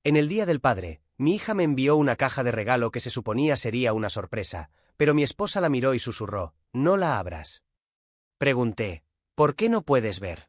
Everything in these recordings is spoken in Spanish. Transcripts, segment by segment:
En el Día del Padre, mi hija me envió una caja de regalo que se suponía sería una sorpresa, pero mi esposa la miró y susurró, «No la abras». Pregunté, «¿Por qué no puedes ver?».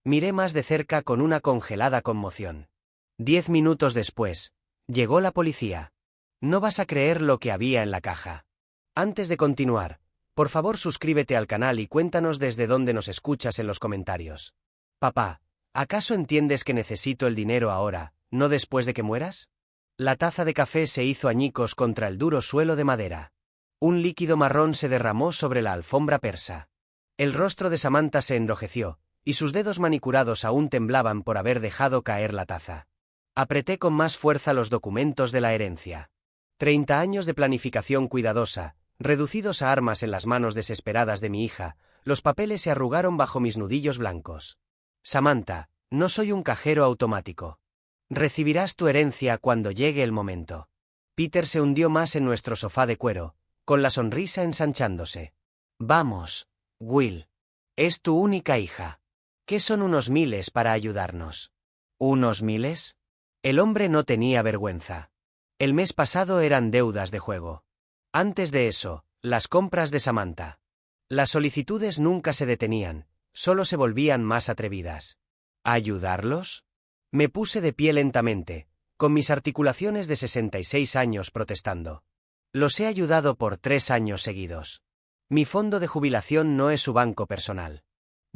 Miré más de cerca con una congelada conmoción. 10 minutos después, llegó la policía. No vas a creer lo que había en la caja. Antes de continuar, por favor suscríbete al canal y cuéntanos desde dónde nos escuchas en los comentarios. Papá, ¿acaso entiendes que necesito el dinero ahora, no después de que mueras? La taza de café se hizo añicos contra el duro suelo de madera. Un líquido marrón se derramó sobre la alfombra persa. El rostro de Samantha se enrojeció, y sus dedos manicurados aún temblaban por haber dejado caer la taza. Apreté con más fuerza los documentos de la herencia. 30 años de planificación cuidadosa, reducidos a armas en las manos desesperadas de mi hija, los papeles se arrugaron bajo mis nudillos blancos. Samantha, no soy un cajero automático. Recibirás tu herencia cuando llegue el momento. Peter se hundió más en nuestro sofá de cuero, con la sonrisa ensanchándose. Vamos, Will. Es tu única hija. ¿Qué son unos miles para ayudarnos? ¿Unos miles? El hombre no tenía vergüenza. El mes pasado eran deudas de juego. Antes de eso, las compras de Samantha. Las solicitudes nunca se detenían, solo se volvían más atrevidas. ¿Ayudarlos? Me puse de pie lentamente, con mis articulaciones de 66 años protestando. Los he ayudado por 3 años seguidos. Mi fondo de jubilación no es su banco personal.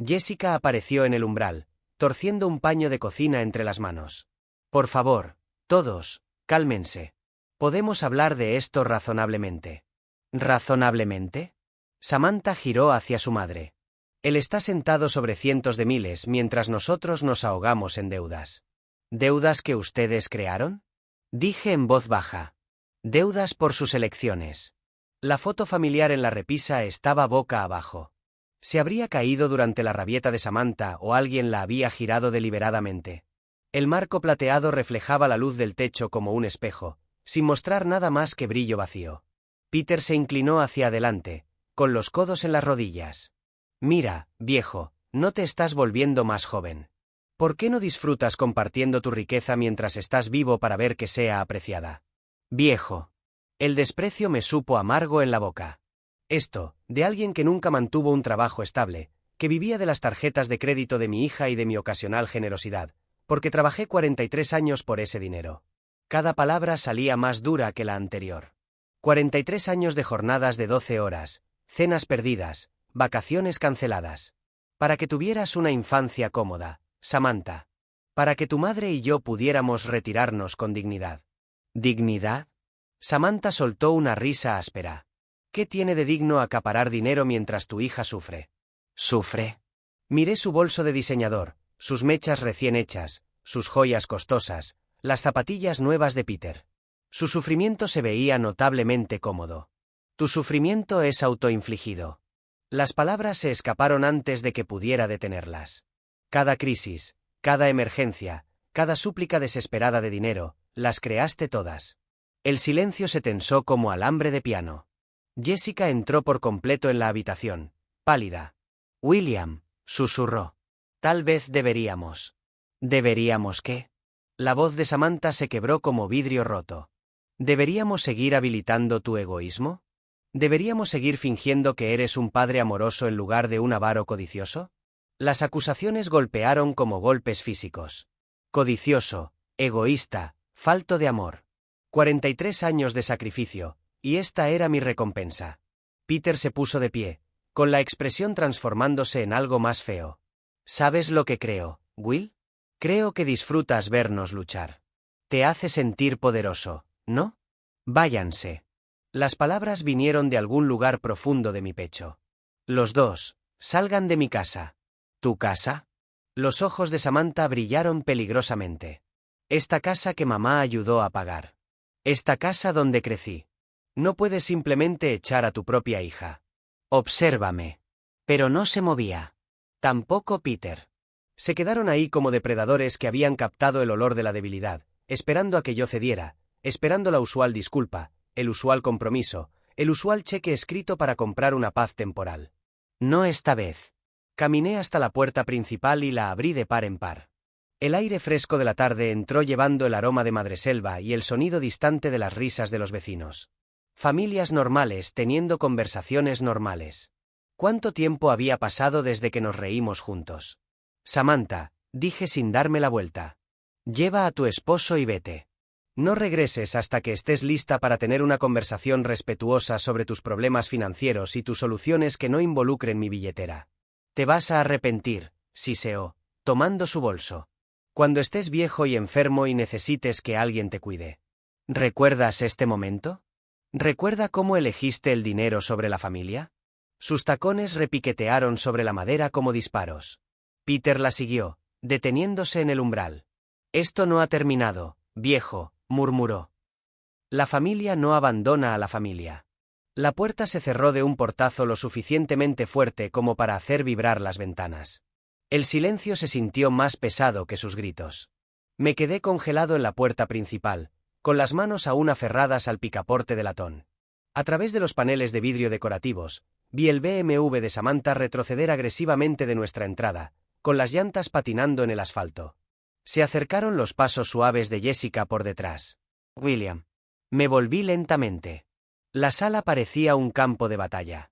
Jessica apareció en el umbral, torciendo un paño de cocina entre las manos. Por favor, todos, cálmense. Podemos hablar de esto razonablemente. ¿Razonablemente? Samantha giró hacia su madre. Él está sentado sobre cientos de miles mientras nosotros nos ahogamos en deudas. ¿Deudas que ustedes crearon? Dije en voz baja. Deudas por sus elecciones. La foto familiar en la repisa estaba boca abajo. ¿Se habría caído durante la rabieta de Samantha o alguien la había girado deliberadamente? El marco plateado reflejaba la luz del techo como un espejo, sin mostrar nada más que brillo vacío. Peter se inclinó hacia adelante, con los codos en las rodillas. Mira, viejo, no te estás volviendo más joven. ¿Por qué no disfrutas compartiendo tu riqueza mientras estás vivo para ver que sea apreciada? Viejo. El desprecio me supo amargo en la boca. Esto, de alguien que nunca mantuvo un trabajo estable, que vivía de las tarjetas de crédito de mi hija y de mi ocasional generosidad, porque trabajé 43 años por ese dinero. Cada palabra salía más dura que la anterior. 43 años de jornadas de 12 horas, cenas perdidas, vacaciones canceladas. Para que tuvieras una infancia cómoda, Samantha. Para que tu madre y yo pudiéramos retirarnos con dignidad. ¿Dignidad? Samantha soltó una risa áspera. ¿Qué tiene de digno acaparar dinero mientras tu hija sufre? ¿Sufre? Miré su bolso de diseñador, sus mechas recién hechas, sus joyas costosas, las zapatillas nuevas de Peter. Su sufrimiento se veía notablemente cómodo. Tu sufrimiento es autoinfligido. Las palabras se escaparon antes de que pudiera detenerlas. Cada crisis, cada emergencia, cada súplica desesperada de dinero, las creaste todas. El silencio se tensó como alambre de piano. Jessica entró por completo en la habitación, pálida. William, susurró. Tal vez deberíamos. ¿Deberíamos qué? La voz de Samantha se quebró como vidrio roto. ¿Deberíamos seguir habilitando tu egoísmo? ¿Deberíamos seguir fingiendo que eres un padre amoroso en lugar de un avaro codicioso? Las acusaciones golpearon como golpes físicos. Codicioso, egoísta, falto de amor. 43 años de sacrificio, y esta era mi recompensa. Peter se puso de pie, con la expresión transformándose en algo más feo. ¿Sabes lo que creo, Will? Creo que disfrutas vernos luchar. Te hace sentir poderoso, ¿no? Váyanse. Las palabras vinieron de algún lugar profundo de mi pecho. Los dos, salgan de mi casa. ¿Tu casa? Los ojos de Samantha brillaron peligrosamente. Esta casa que mamá ayudó a pagar. Esta casa donde crecí. No puedes simplemente echar a tu propia hija. Obsérvame. Pero no se movía. Tampoco Peter. Se quedaron ahí como depredadores que habían captado el olor de la debilidad, esperando a que yo cediera, esperando la usual disculpa, el usual compromiso, el usual cheque escrito para comprar una paz temporal. No esta vez. Caminé hasta la puerta principal y la abrí de par en par. El aire fresco de la tarde entró llevando el aroma de madreselva y el sonido distante de las risas de los vecinos. Familias normales teniendo conversaciones normales. ¿Cuánto tiempo había pasado desde que nos reímos juntos? Samantha, dije sin darme la vuelta. Lleva a tu esposo y vete. No regreses hasta que estés lista para tener una conversación respetuosa sobre tus problemas financieros y tus soluciones que no involucren mi billetera. Te vas a arrepentir, siseó, tomando su bolso. Cuando estés viejo y enfermo y necesites que alguien te cuide. ¿Recuerdas este momento? ¿Recuerda cómo elegiste el dinero sobre la familia? Sus tacones repiquetearon sobre la madera como disparos. Peter la siguió, deteniéndose en el umbral. Esto no ha terminado, viejo, murmuró. La familia no abandona a la familia. La puerta se cerró de un portazo lo suficientemente fuerte como para hacer vibrar las ventanas. El silencio se sintió más pesado que sus gritos. Me quedé congelado en la puerta principal, con las manos aún aferradas al picaporte de latón. A través de los paneles de vidrio decorativos, vi el BMW de Samantha retroceder agresivamente de nuestra entrada, con las llantas patinando en el asfalto. Se acercaron los pasos suaves de Jessica por detrás. William. Me volví lentamente. La sala parecía un campo de batalla.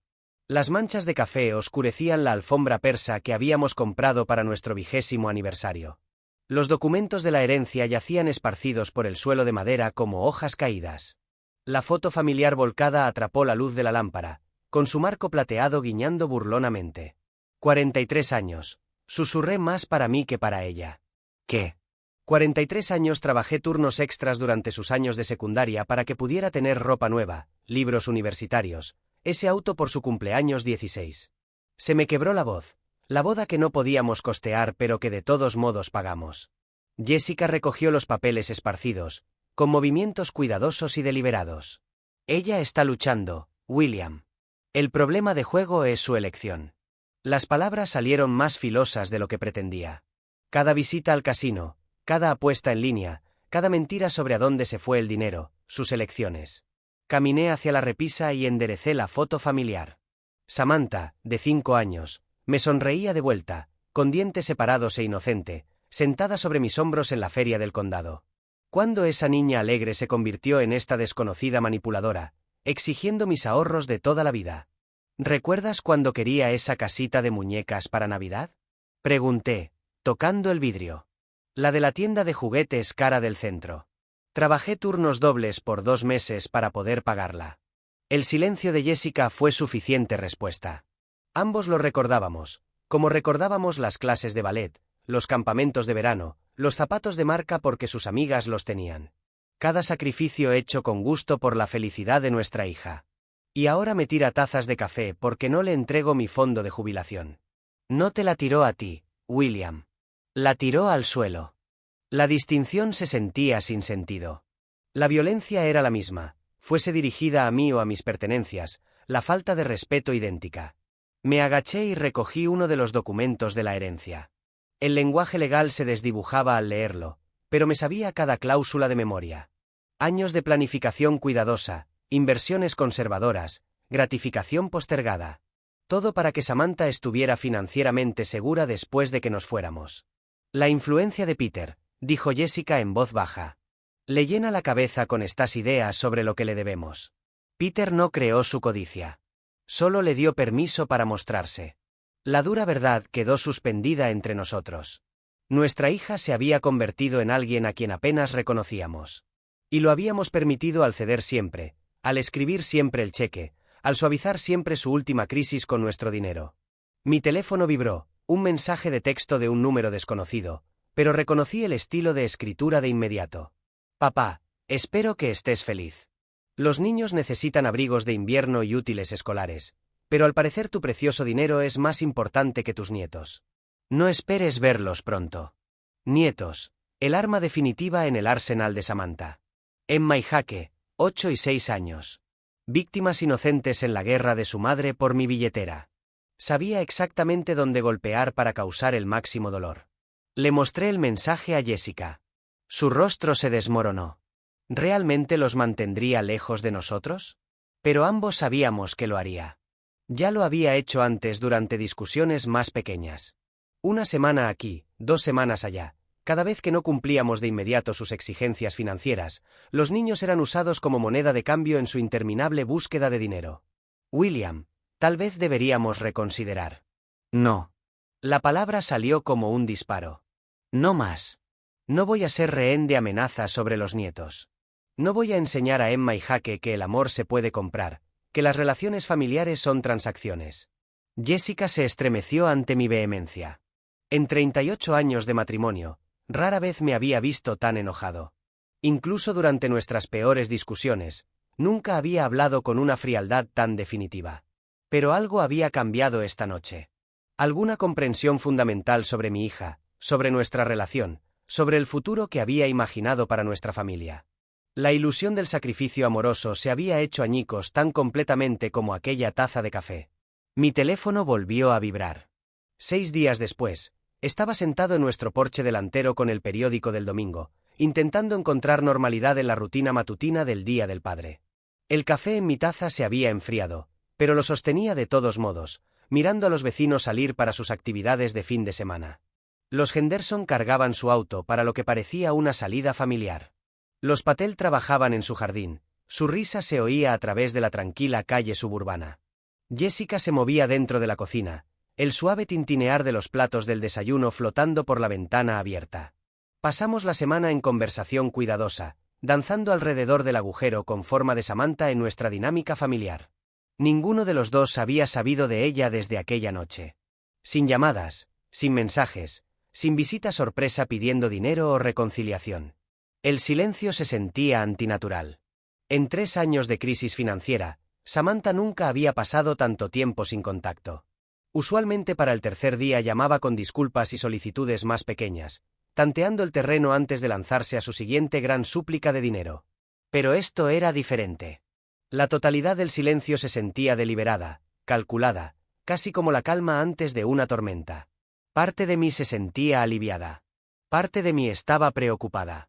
Las manchas de café oscurecían la alfombra persa que habíamos comprado para nuestro 20º aniversario. Los documentos de la herencia yacían esparcidos por el suelo de madera como hojas caídas. La foto familiar volcada atrapó la luz de la lámpara, con su marco plateado guiñando burlonamente. 43 años, susurré más para mí que para ella. ¿Qué? 43 años trabajé turnos extras durante sus años de secundaria para que pudiera tener ropa nueva, libros universitarios, ese auto por su cumpleaños 16. Se me quebró la voz, la boda que no podíamos costear pero que de todos modos pagamos. Jessica recogió los papeles esparcidos, con movimientos cuidadosos y deliberados. Ella está luchando, William. El problema de juego es su elección. Las palabras salieron más filosas de lo que pretendía. Cada visita al casino, cada apuesta en línea, cada mentira sobre a dónde se fue el dinero, sus elecciones. Caminé hacia la repisa y enderecé la foto familiar. Samantha, de 5 años, me sonreía de vuelta, con dientes separados e inocente, sentada sobre mis hombros en la feria del condado. ¿Cuándo esa niña alegre se convirtió en esta desconocida manipuladora, exigiendo mis ahorros de toda la vida? ¿Recuerdas cuando quería esa casita de muñecas para Navidad? Pregunté, tocando el vidrio. La de la tienda de juguetes cara del centro. Trabajé turnos dobles por 2 meses para poder pagarla. El silencio de Jessica fue suficiente respuesta. Ambos lo recordábamos, como recordábamos las clases de ballet, los campamentos de verano, los zapatos de marca porque sus amigas los tenían. Cada sacrificio hecho con gusto por la felicidad de nuestra hija. Y ahora me tira tazas de café porque no le entrego mi fondo de jubilación. No te la tiró a ti, William. La tiró al suelo. La distinción se sentía sin sentido. La violencia era la misma, fuese dirigida a mí o a mis pertenencias, la falta de respeto idéntica. Me agaché y recogí uno de los documentos de la herencia. El lenguaje legal se desdibujaba al leerlo, pero me sabía cada cláusula de memoria. Años de planificación cuidadosa, inversiones conservadoras, gratificación postergada. Todo para que Samantha estuviera financieramente segura después de que nos fuéramos. La influencia de Peter, dijo Jessica en voz baja. Le llena la cabeza con estas ideas sobre lo que le debemos. Peter no creó su codicia. Solo le dio permiso para mostrarse. La dura verdad quedó suspendida entre nosotros. Nuestra hija se había convertido en alguien a quien apenas reconocíamos. Y lo habíamos permitido al ceder siempre, al escribir siempre el cheque, al suavizar siempre su última crisis con nuestro dinero. Mi teléfono vibró, un mensaje de texto de un número desconocido, pero reconocí el estilo de escritura de inmediato. Papá, espero que estés feliz. Los niños necesitan abrigos de invierno y útiles escolares, pero al parecer tu precioso dinero es más importante que tus nietos. No esperes verlos pronto. Nietos, el arma definitiva en el arsenal de Samantha. Emma y Jake, 8 y 6 años. Víctimas inocentes en la guerra de su madre por mi billetera. Sabía exactamente dónde golpear para causar el máximo dolor. Le mostré el mensaje a Jessica. Su rostro se desmoronó. ¿Realmente los mantendría lejos de nosotros? Pero ambos sabíamos que lo haría. Ya lo había hecho antes durante discusiones más pequeñas. 1 semana aquí, 2 semanas allá, Cada vez que no cumplíamos de inmediato sus exigencias financieras, los niños eran usados como moneda de cambio en su interminable búsqueda de dinero. William, tal vez deberíamos reconsiderar. No. La palabra salió como un disparo. No más. No voy a ser rehén de amenazas sobre los nietos. No voy a enseñar a Emma y Jake que el amor se puede comprar, que las relaciones familiares son transacciones. Jessica se estremeció ante mi vehemencia. En 38 años de matrimonio, rara vez me había visto tan enojado. Incluso durante nuestras peores discusiones, nunca había hablado con una frialdad tan definitiva. Pero algo había cambiado esta noche. Alguna comprensión fundamental sobre mi hija, sobre nuestra relación, sobre el futuro que había imaginado para nuestra familia. La ilusión del sacrificio amoroso se había hecho añicos tan completamente como aquella taza de café. Mi teléfono volvió a vibrar. 6 días después, estaba sentado en nuestro porche delantero con el periódico del domingo, intentando encontrar normalidad en la rutina matutina del Día del Padre. El café en mi taza se había enfriado, pero lo sostenía de todos modos, mirando a los vecinos salir para sus actividades de fin de semana. Los Henderson cargaban su auto para lo que parecía una salida familiar. Los Patel trabajaban en su jardín, su risa se oía a través de la tranquila calle suburbana. Jessica se movía dentro de la cocina, el suave tintinear de los platos del desayuno flotando por la ventana abierta. Pasamos la semana en conversación cuidadosa, danzando alrededor del agujero con forma de Samantha en nuestra dinámica familiar. Ninguno de los dos había sabido de ella desde aquella noche. Sin llamadas, sin mensajes, sin visita sorpresa pidiendo dinero o reconciliación. El silencio se sentía antinatural. En 3 años de crisis financiera, Samantha nunca había pasado tanto tiempo sin contacto. Usualmente para el tercer día llamaba con disculpas y solicitudes más pequeñas, tanteando el terreno antes de lanzarse a su siguiente gran súplica de dinero. Pero esto era diferente. La totalidad del silencio se sentía deliberada, calculada, casi como la calma antes de una tormenta. Parte de mí se sentía aliviada. Parte de mí estaba preocupada.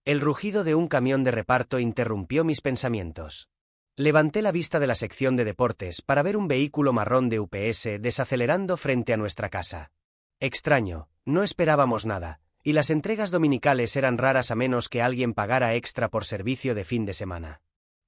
El rugido de un camión de reparto interrumpió mis pensamientos. Levanté la vista de la sección de deportes para ver un vehículo marrón de UPS desacelerando frente a nuestra casa. Extraño, no esperábamos nada, y las entregas dominicales eran raras a menos que alguien pagara extra por servicio de fin de semana.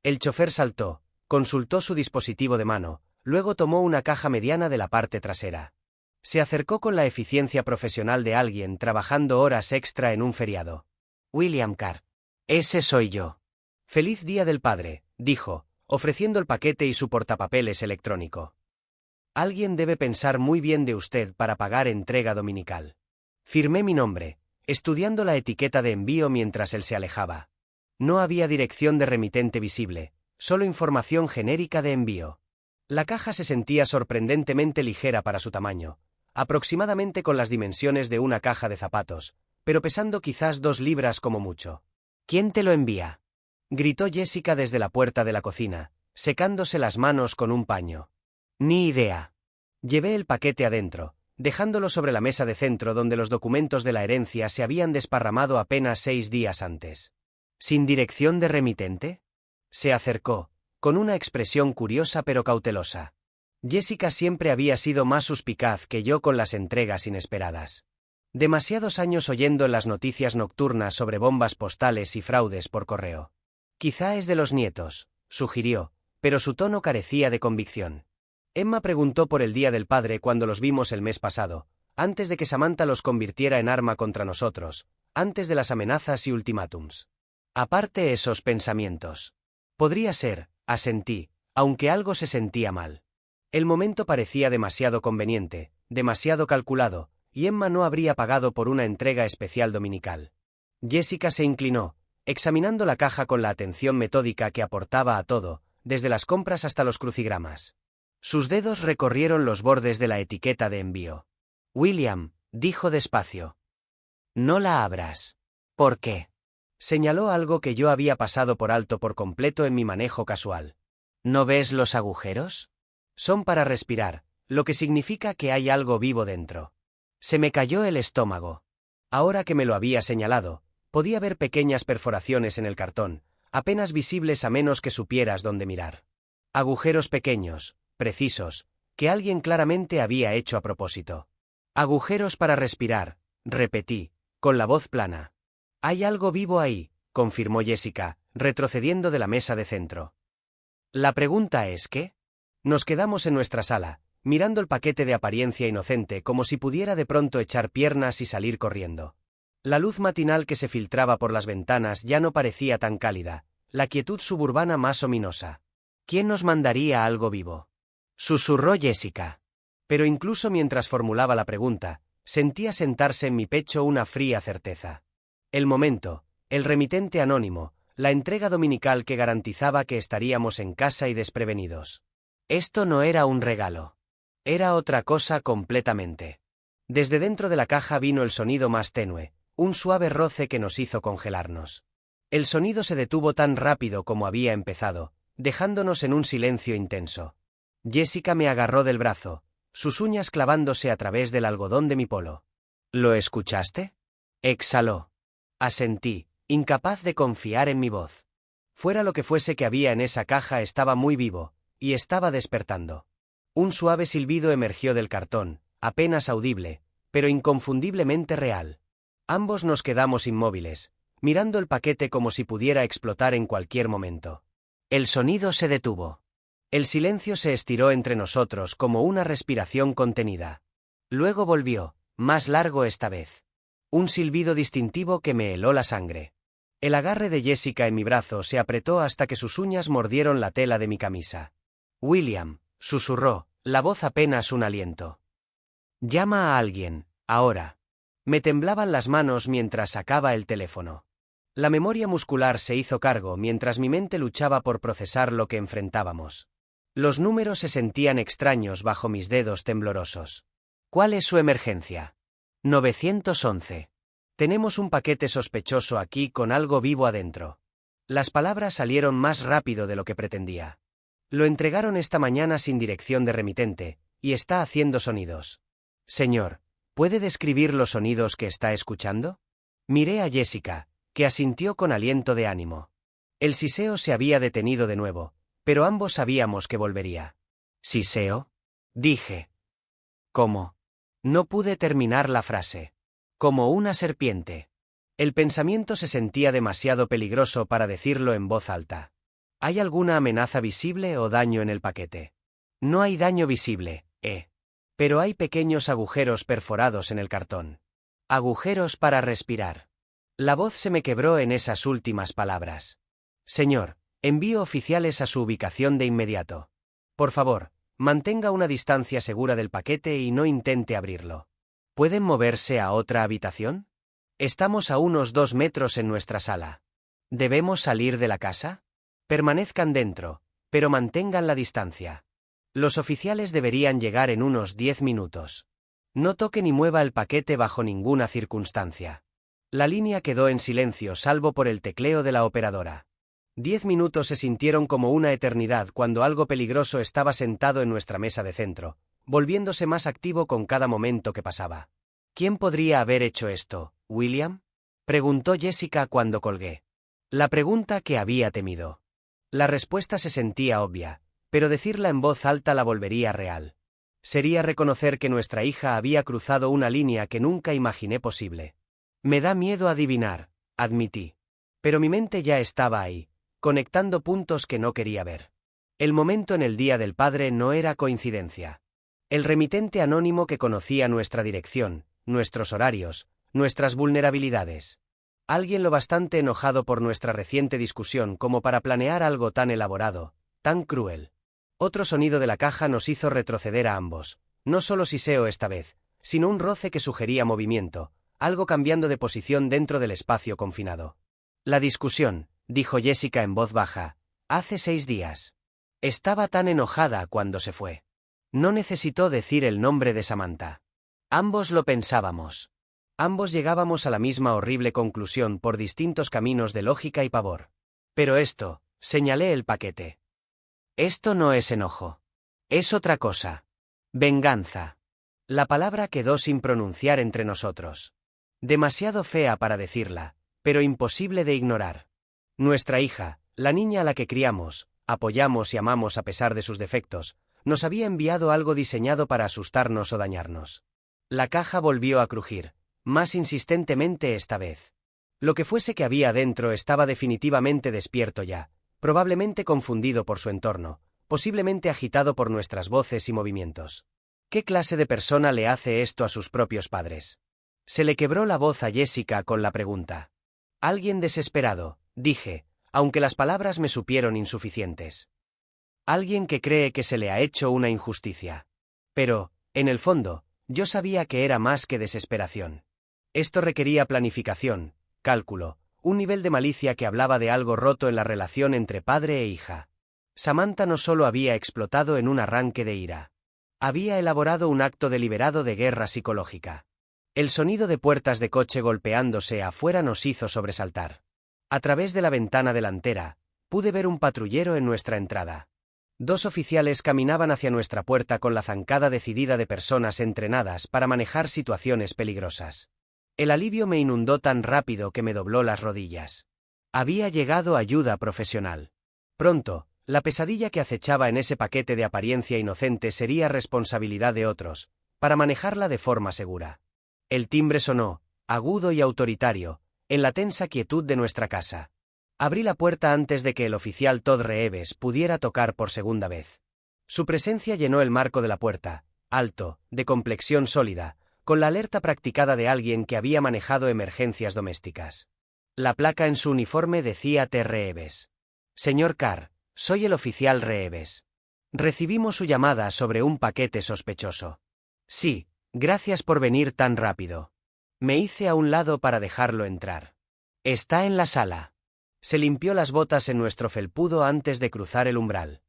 El chofer saltó, consultó su dispositivo de mano, luego tomó una caja mediana de la parte trasera. Se acercó con la eficiencia profesional de alguien trabajando horas extra en un feriado. William Carr. Ese soy yo. Feliz Día del Padre, dijo, ofreciendo el paquete y su portapapeles electrónico. Alguien debe pensar muy bien de usted para pagar entrega dominical. Firmé mi nombre, estudiando la etiqueta de envío mientras él se alejaba. No había dirección de remitente visible, solo información genérica de envío. La caja se sentía sorprendentemente ligera para su tamaño, aproximadamente con las dimensiones de una caja de zapatos, pero pesando quizás 2 libras como mucho. ¿Quién te lo envía?, gritó Jessica desde la puerta de la cocina, secándose las manos con un paño. Ni idea. Llevé el paquete adentro, dejándolo sobre la mesa de centro donde los documentos de la herencia se habían desparramado apenas 6 días antes. ¿Sin dirección de remitente? Se acercó, con una expresión curiosa pero cautelosa. Jessica siempre había sido más suspicaz que yo con las entregas inesperadas. Demasiados años oyendo en las noticias nocturnas sobre bombas postales y fraudes por correo. Quizá es de los nietos, sugirió, pero su tono carecía de convicción. Emma preguntó por el Día del Padre cuando los vimos el mes pasado, antes de que Samantha los convirtiera en arma contra nosotros, antes de las amenazas y ultimátums. Aparte esos pensamientos. Podría ser, asentí, aunque algo se sentía mal. El momento parecía demasiado conveniente, demasiado calculado, y Emma no habría pagado por una entrega especial dominical. Jessica se inclinó, examinando la caja con la atención metódica que aportaba a todo, desde las compras hasta los crucigramas. Sus dedos recorrieron los bordes de la etiqueta de envío. William, dijo despacio. No la abras. ¿Por qué? Señaló algo que yo había pasado por alto por completo en mi manejo casual. ¿No ves los agujeros? Son para respirar, lo que significa que hay algo vivo dentro. Se me cayó el estómago. Ahora que me lo había señalado, podía ver pequeñas perforaciones en el cartón, apenas visibles a menos que supieras dónde mirar. Agujeros pequeños, precisos, que alguien claramente había hecho a propósito. Agujeros para respirar, repetí, con la voz plana. Hay algo vivo ahí, confirmó Jessica, retrocediendo de la mesa de centro. La pregunta es ¿qué? Nos quedamos en nuestra sala, mirando el paquete de apariencia inocente como si pudiera de pronto echar piernas y salir corriendo. La luz matinal que se filtraba por las ventanas ya no parecía tan cálida, la quietud suburbana más ominosa. ¿Quién nos mandaría algo vivo? Susurró Jessica. Pero incluso mientras formulaba la pregunta, sentía sentarse en mi pecho una fría certeza. El momento, el remitente anónimo, la entrega dominical que garantizaba que estaríamos en casa y desprevenidos. Esto no era un regalo. Era otra cosa completamente. Desde dentro de la caja vino el sonido más tenue, un suave roce que nos hizo congelarnos. El sonido se detuvo tan rápido como había empezado, dejándonos en un silencio intenso. Jessica me agarró del brazo, sus uñas clavándose a través del algodón de mi polo. ¿Lo escuchaste? Exhaló. Asentí, incapaz de confiar en mi voz. Fuera lo que fuese que había en esa caja estaba muy vivo, y estaba despertando. Un suave silbido emergió del cartón, apenas audible, pero inconfundiblemente real. Ambos nos quedamos inmóviles, mirando el paquete como si pudiera explotar en cualquier momento. El sonido se detuvo. El silencio se estiró entre nosotros como una respiración contenida. Luego volvió, más largo esta vez. Un silbido distintivo que me heló la sangre. El agarre de Jessica en mi brazo se apretó hasta que sus uñas mordieron la tela de mi camisa. William, susurró, la voz apenas un aliento. Llama a alguien, ahora. Me temblaban las manos mientras sacaba el teléfono. La memoria muscular se hizo cargo mientras mi mente luchaba por procesar lo que enfrentábamos. Los números se sentían extraños bajo mis dedos temblorosos. ¿Cuál es su emergencia? 911. Tenemos un paquete sospechoso aquí con algo vivo adentro. Las palabras salieron más rápido de lo que pretendía. Lo entregaron esta mañana sin dirección de remitente, y está haciendo sonidos. Señor, ¿puede describir los sonidos que está escuchando? Miré a Jessica, que asintió con aliento de ánimo. El siseo se había detenido de nuevo, pero ambos sabíamos que volvería. ¿Siseo? Dije. ¿Cómo? No pude terminar la frase. Como una serpiente. El pensamiento se sentía demasiado peligroso para decirlo en voz alta. ¿Hay alguna amenaza visible o daño en el paquete? No hay daño visible, pero hay pequeños agujeros perforados en el cartón. Agujeros para respirar. La voz se me quebró en esas últimas palabras. Señor, envío oficiales a su ubicación de inmediato. Por favor, mantenga una distancia segura del paquete y no intente abrirlo. ¿Pueden moverse a otra habitación? Estamos a unos 2 metros en nuestra sala. ¿Debemos salir de la casa? Permanezcan dentro, pero mantengan la distancia. Los oficiales deberían llegar en unos 10 minutos. No toque ni mueva el paquete bajo ninguna circunstancia. La línea quedó en silencio salvo por el tecleo de la operadora. 10 minutos se sintieron como una eternidad cuando algo peligroso estaba sentado en nuestra mesa de centro, volviéndose más activo con cada momento que pasaba. ¿Quién podría haber hecho esto, William? Preguntó Jessica cuando colgué. La pregunta que había temido. La respuesta se sentía obvia, pero decirla en voz alta la volvería real. Sería reconocer que nuestra hija había cruzado una línea que nunca imaginé posible. Me da miedo adivinar, admití. Pero mi mente ya estaba ahí, conectando puntos que no quería ver. El momento en el Día del Padre no era coincidencia. El remitente anónimo que conocía nuestra dirección, nuestros horarios, nuestras vulnerabilidades. Alguien lo bastante enojado por nuestra reciente discusión como para planear algo tan elaborado, tan cruel. Otro sonido de la caja nos hizo retroceder a ambos, no solo siseo esta vez, sino un roce que sugería movimiento, algo cambiando de posición dentro del espacio confinado. La discusión, dijo Jessica en voz baja, hace 6 días. Estaba tan enojada cuando se fue. No necesitó decir el nombre de Samantha. Ambos lo pensábamos. Ambos llegábamos a la misma horrible conclusión por distintos caminos de lógica y pavor. Pero esto, señalé el paquete. Esto no es enojo. Es otra cosa. Venganza. La palabra quedó sin pronunciar entre nosotros. Demasiado fea para decirla, pero imposible de ignorar. Nuestra hija, la niña a la que criamos, apoyamos y amamos a pesar de sus defectos, nos había enviado algo diseñado para asustarnos o dañarnos. La caja volvió a crujir, más insistentemente esta vez. Lo que fuese que había dentro estaba definitivamente despierto ya, probablemente confundido por su entorno, posiblemente agitado por nuestras voces y movimientos. ¿Qué clase de persona le hace esto a sus propios padres? Se le quebró la voz a Jessica con la pregunta. Alguien desesperado, dije, aunque las palabras me supieron insuficientes. Alguien que cree que se le ha hecho una injusticia. Pero, en el fondo, yo sabía que era más que desesperación. Esto requería planificación, cálculo, un nivel de malicia que hablaba de algo roto en la relación entre padre e hija. Samantha no solo había explotado en un arranque de ira. Había elaborado un acto deliberado de guerra psicológica. El sonido de puertas de coche golpeándose afuera nos hizo sobresaltar. A través de la ventana delantera, pude ver un patrullero en nuestra entrada. 2 oficiales caminaban hacia nuestra puerta con la zancada decidida de personas entrenadas para manejar situaciones peligrosas. El alivio me inundó tan rápido que me dobló las rodillas. Había llegado ayuda profesional. Pronto, la pesadilla que acechaba en ese paquete de apariencia inocente sería responsabilidad de otros, para manejarla de forma segura. El timbre sonó, agudo y autoritario, en la tensa quietud de nuestra casa. Abrí la puerta antes de que el oficial Todd Reeves pudiera tocar por segunda vez. Su presencia llenó el marco de la puerta, alto, de complexión sólida, con la alerta practicada de alguien que había manejado emergencias domésticas. La placa en su uniforme decía T. Reeves. Señor Carr, soy el oficial Reeves. Recibimos su llamada sobre un paquete sospechoso. Sí, gracias por venir tan rápido. Me hice a un lado para dejarlo entrar. Está en la sala. Se limpió las botas en nuestro felpudo antes de cruzar el umbral.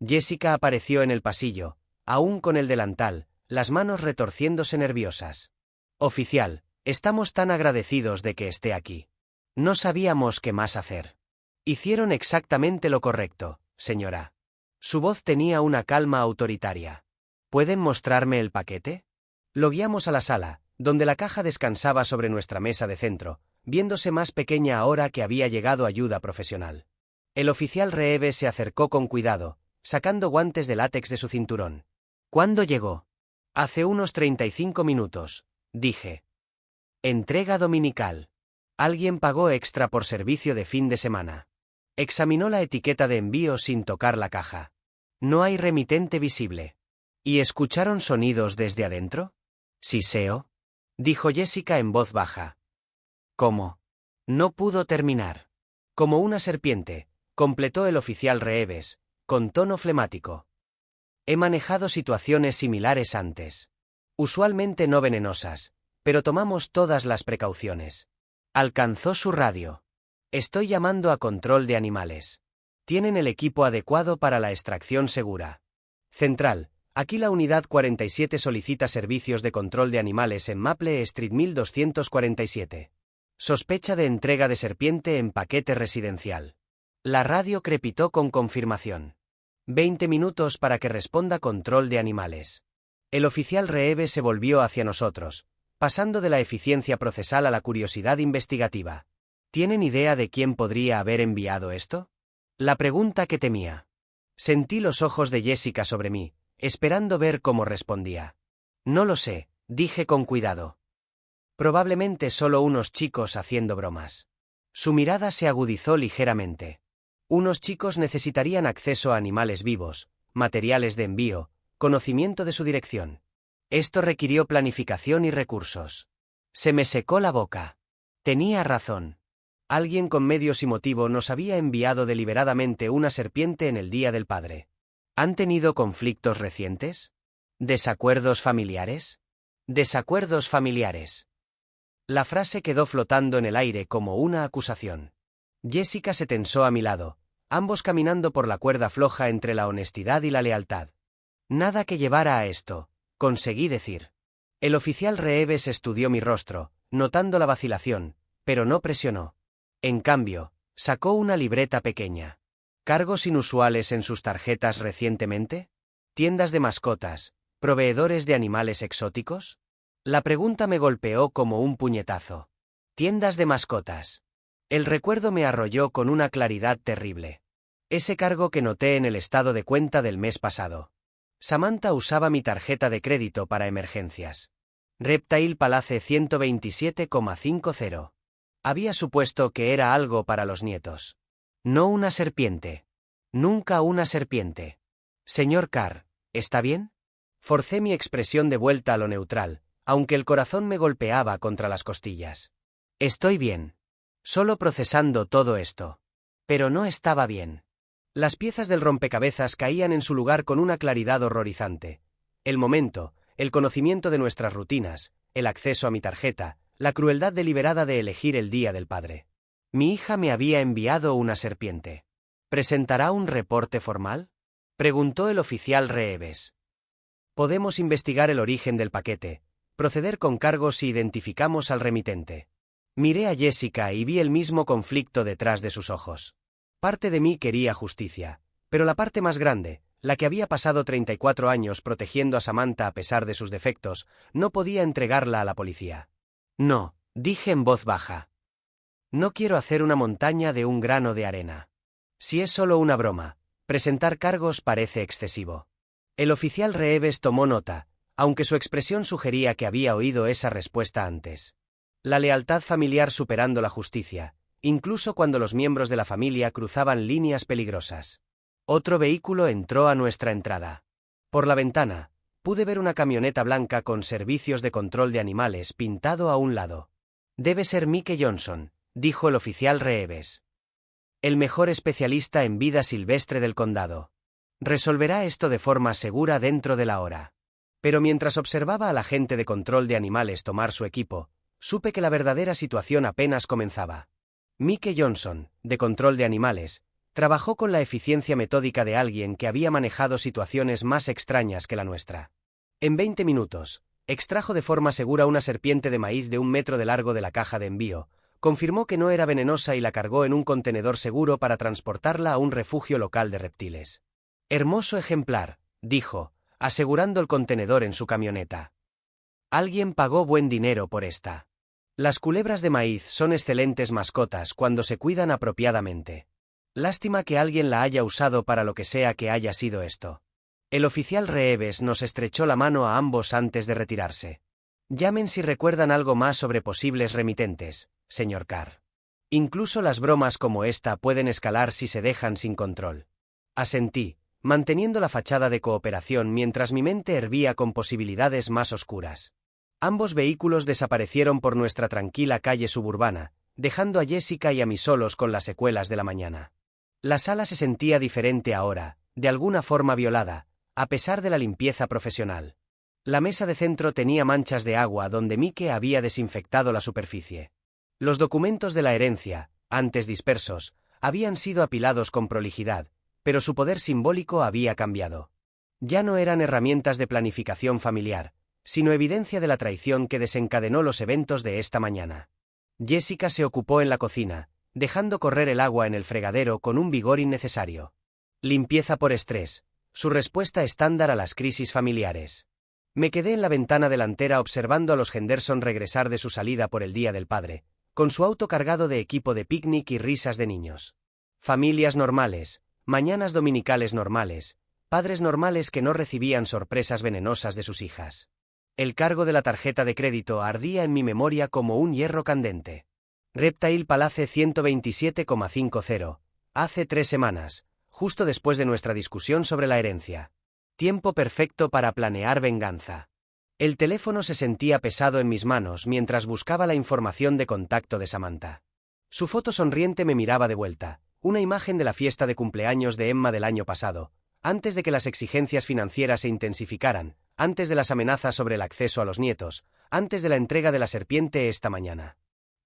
Jessica apareció en el pasillo, aún con el delantal, las manos retorciéndose nerviosas. Oficial, estamos tan agradecidos de que esté aquí. No sabíamos qué más hacer. Hicieron exactamente lo correcto, señora. Su voz tenía una calma autoritaria. ¿Pueden mostrarme el paquete? Lo guiamos a la sala, donde la caja descansaba sobre nuestra mesa de centro, viéndose más pequeña ahora que había llegado ayuda profesional. El oficial Reeves se acercó con cuidado, sacando guantes de látex de su cinturón. ¿Cuándo llegó? Hace unos 35 minutos, dije. Entrega dominical. Alguien pagó extra por servicio de fin de semana. Examinó la etiqueta de envío sin tocar la caja. No hay remitente visible. ¿Y escucharon sonidos desde adentro? ¿Siseo? Dijo Jessica en voz baja. ¿Cómo? No pudo terminar. Como una serpiente, completó el oficial Reeves, con tono flemático. He manejado situaciones similares antes. Usualmente no venenosas, pero tomamos todas las precauciones. Alcanzó su radio. Estoy llamando a control de animales. Tienen el equipo adecuado para la extracción segura. Central, aquí la unidad 47 solicita servicios de control de animales en Maple Street 1247. Sospecha de entrega de serpiente en paquete residencial. La radio crepitó con confirmación. 20 minutos para que responda control de animales. El oficial Reeves se volvió hacia nosotros, pasando de la eficiencia procesal a la curiosidad investigativa. ¿Tienen idea de quién podría haber enviado esto? La pregunta que temía. Sentí los ojos de Jessica sobre mí, esperando ver cómo respondía. No lo sé, dije con cuidado. Probablemente solo unos chicos haciendo bromas. Su mirada se agudizó ligeramente. Unos chicos necesitarían acceso a animales vivos, materiales de envío, conocimiento de su dirección. Esto requirió planificación y recursos. Se me secó la boca. Tenía razón. Alguien con medios y motivo nos había enviado deliberadamente una serpiente en el Día del Padre. ¿Han tenido conflictos recientes? ¿Desacuerdos familiares? Desacuerdos familiares. La frase quedó flotando en el aire como una acusación. Jessica se tensó a mi lado, ambos caminando por la cuerda floja entre la honestidad y la lealtad. Nada que llevara a esto, conseguí decir. El oficial Reeves estudió mi rostro, notando la vacilación, pero no presionó. En cambio, sacó una libreta pequeña. ¿Cargos inusuales en sus tarjetas recientemente? ¿Tiendas de mascotas? ¿Proveedores de animales exóticos? La pregunta me golpeó como un puñetazo. Tiendas de mascotas. El recuerdo me arrolló con una claridad terrible. Ese cargo que noté en el estado de cuenta del mes pasado. Samantha usaba mi tarjeta de crédito para emergencias. Reptile Palace 127,50. Había supuesto que era algo para los nietos. No una serpiente. Nunca una serpiente. Señor Carr, ¿está bien? Forcé mi expresión de vuelta a lo neutral, aunque el corazón me golpeaba contra las costillas. Estoy bien. Solo procesando todo esto. Pero no estaba bien. Las piezas del rompecabezas caían en su lugar con una claridad horrorizante. El momento, el conocimiento de nuestras rutinas, el acceso a mi tarjeta, la crueldad deliberada de elegir el día del padre. Mi hija me había enviado una serpiente. ¿Presentará un reporte formal?, preguntó el oficial Reeves. Podemos investigar el origen del paquete, proceder con cargos si identificamos al remitente. Miré a Jessica y vi el mismo conflicto detrás de sus ojos. Parte de mí quería justicia, pero la parte más grande, la que había pasado 34 años protegiendo a Samantha a pesar de sus defectos, no podía entregarla a la policía. No, dije en voz baja. No quiero hacer una montaña de un grano de arena. Si es solo una broma, presentar cargos parece excesivo. El oficial Reeves tomó nota, aunque su expresión sugería que había oído esa respuesta antes. La lealtad familiar superando la justicia, incluso cuando los miembros de la familia cruzaban líneas peligrosas. Otro vehículo entró a nuestra entrada. Por la ventana, pude ver una camioneta blanca con servicios de control de animales pintado a un lado. Debe ser Mike Johnson, dijo el oficial Reeves. El mejor especialista en vida silvestre del condado. Resolverá esto de forma segura dentro de la hora. Pero mientras observaba al agente de control de animales tomar su equipo, supe que la verdadera situación apenas comenzaba. Mike Johnson, de control de animales, trabajó con la eficiencia metódica de alguien que había manejado situaciones más extrañas que la nuestra. En 20 minutos, extrajo de forma segura una serpiente de maíz de 1 metro de largo de la caja de envío, confirmó que no era venenosa y la cargó en un contenedor seguro para transportarla a un refugio local de reptiles. Hermoso ejemplar, dijo, asegurando el contenedor en su camioneta. Alguien pagó buen dinero por esta. Las culebras de maíz son excelentes mascotas cuando se cuidan apropiadamente. Lástima que alguien la haya usado para lo que sea que haya sido esto. El oficial Reeves nos estrechó la mano a ambos antes de retirarse. Llamen si recuerdan algo más sobre posibles remitentes, señor Carr. Incluso las bromas como esta pueden escalar si se dejan sin control. Asentí, manteniendo la fachada de cooperación mientras mi mente hervía con posibilidades más oscuras. Ambos vehículos desaparecieron por nuestra tranquila calle suburbana, dejando a Jessica y a mí solos con las secuelas de la mañana. La sala se sentía diferente ahora, de alguna forma violada, a pesar de la limpieza profesional. La mesa de centro tenía manchas de agua donde Mike había desinfectado la superficie. Los documentos de la herencia, antes dispersos, habían sido apilados con prolijidad, pero su poder simbólico había cambiado. Ya no eran herramientas de planificación familiar, sino evidencia de la traición que desencadenó los eventos de esta mañana. Jessica se ocupó en la cocina, dejando correr el agua en el fregadero con un vigor innecesario. Limpieza por estrés, su respuesta estándar a las crisis familiares. Me quedé en la ventana delantera observando a los Henderson regresar de su salida por el Día del Padre, con su auto cargado de equipo de picnic y risas de niños. Familias normales, mañanas dominicales normales, padres normales que no recibían sorpresas venenosas de sus hijas. El cargo de la tarjeta de crédito ardía en mi memoria como un hierro candente. Reptile Palace 127,50. Hace 3 semanas, justo después de nuestra discusión sobre la herencia. Tiempo perfecto para planear venganza. El teléfono se sentía pesado en mis manos mientras buscaba la información de contacto de Samantha. Su foto sonriente me miraba de vuelta, una imagen de la fiesta de cumpleaños de Emma del año pasado, antes de que las exigencias financieras se intensificaran, antes de las amenazas sobre el acceso a los nietos, antes de la entrega de la serpiente esta mañana.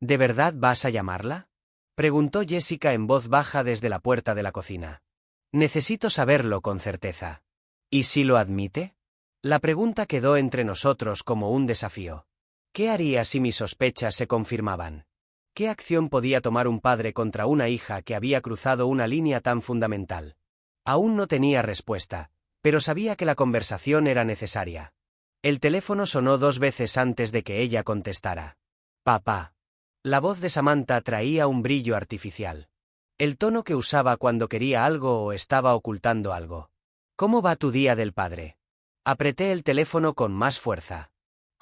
¿De verdad vas a llamarla?, preguntó Jessica en voz baja desde la puerta de la cocina. Necesito saberlo con certeza. ¿Y si lo admite? La pregunta quedó entre nosotros como un desafío. ¿Qué haría si mis sospechas se confirmaban? ¿Qué acción podía tomar un padre contra una hija que había cruzado una línea tan fundamental? Aún no tenía respuesta, pero sabía que la conversación era necesaria. El teléfono sonó 2 veces antes de que ella contestara. Papá. La voz de Samantha traía un brillo artificial. El tono que usaba cuando quería algo o estaba ocultando algo. ¿Cómo va tu día del padre? Apreté el teléfono con más fuerza.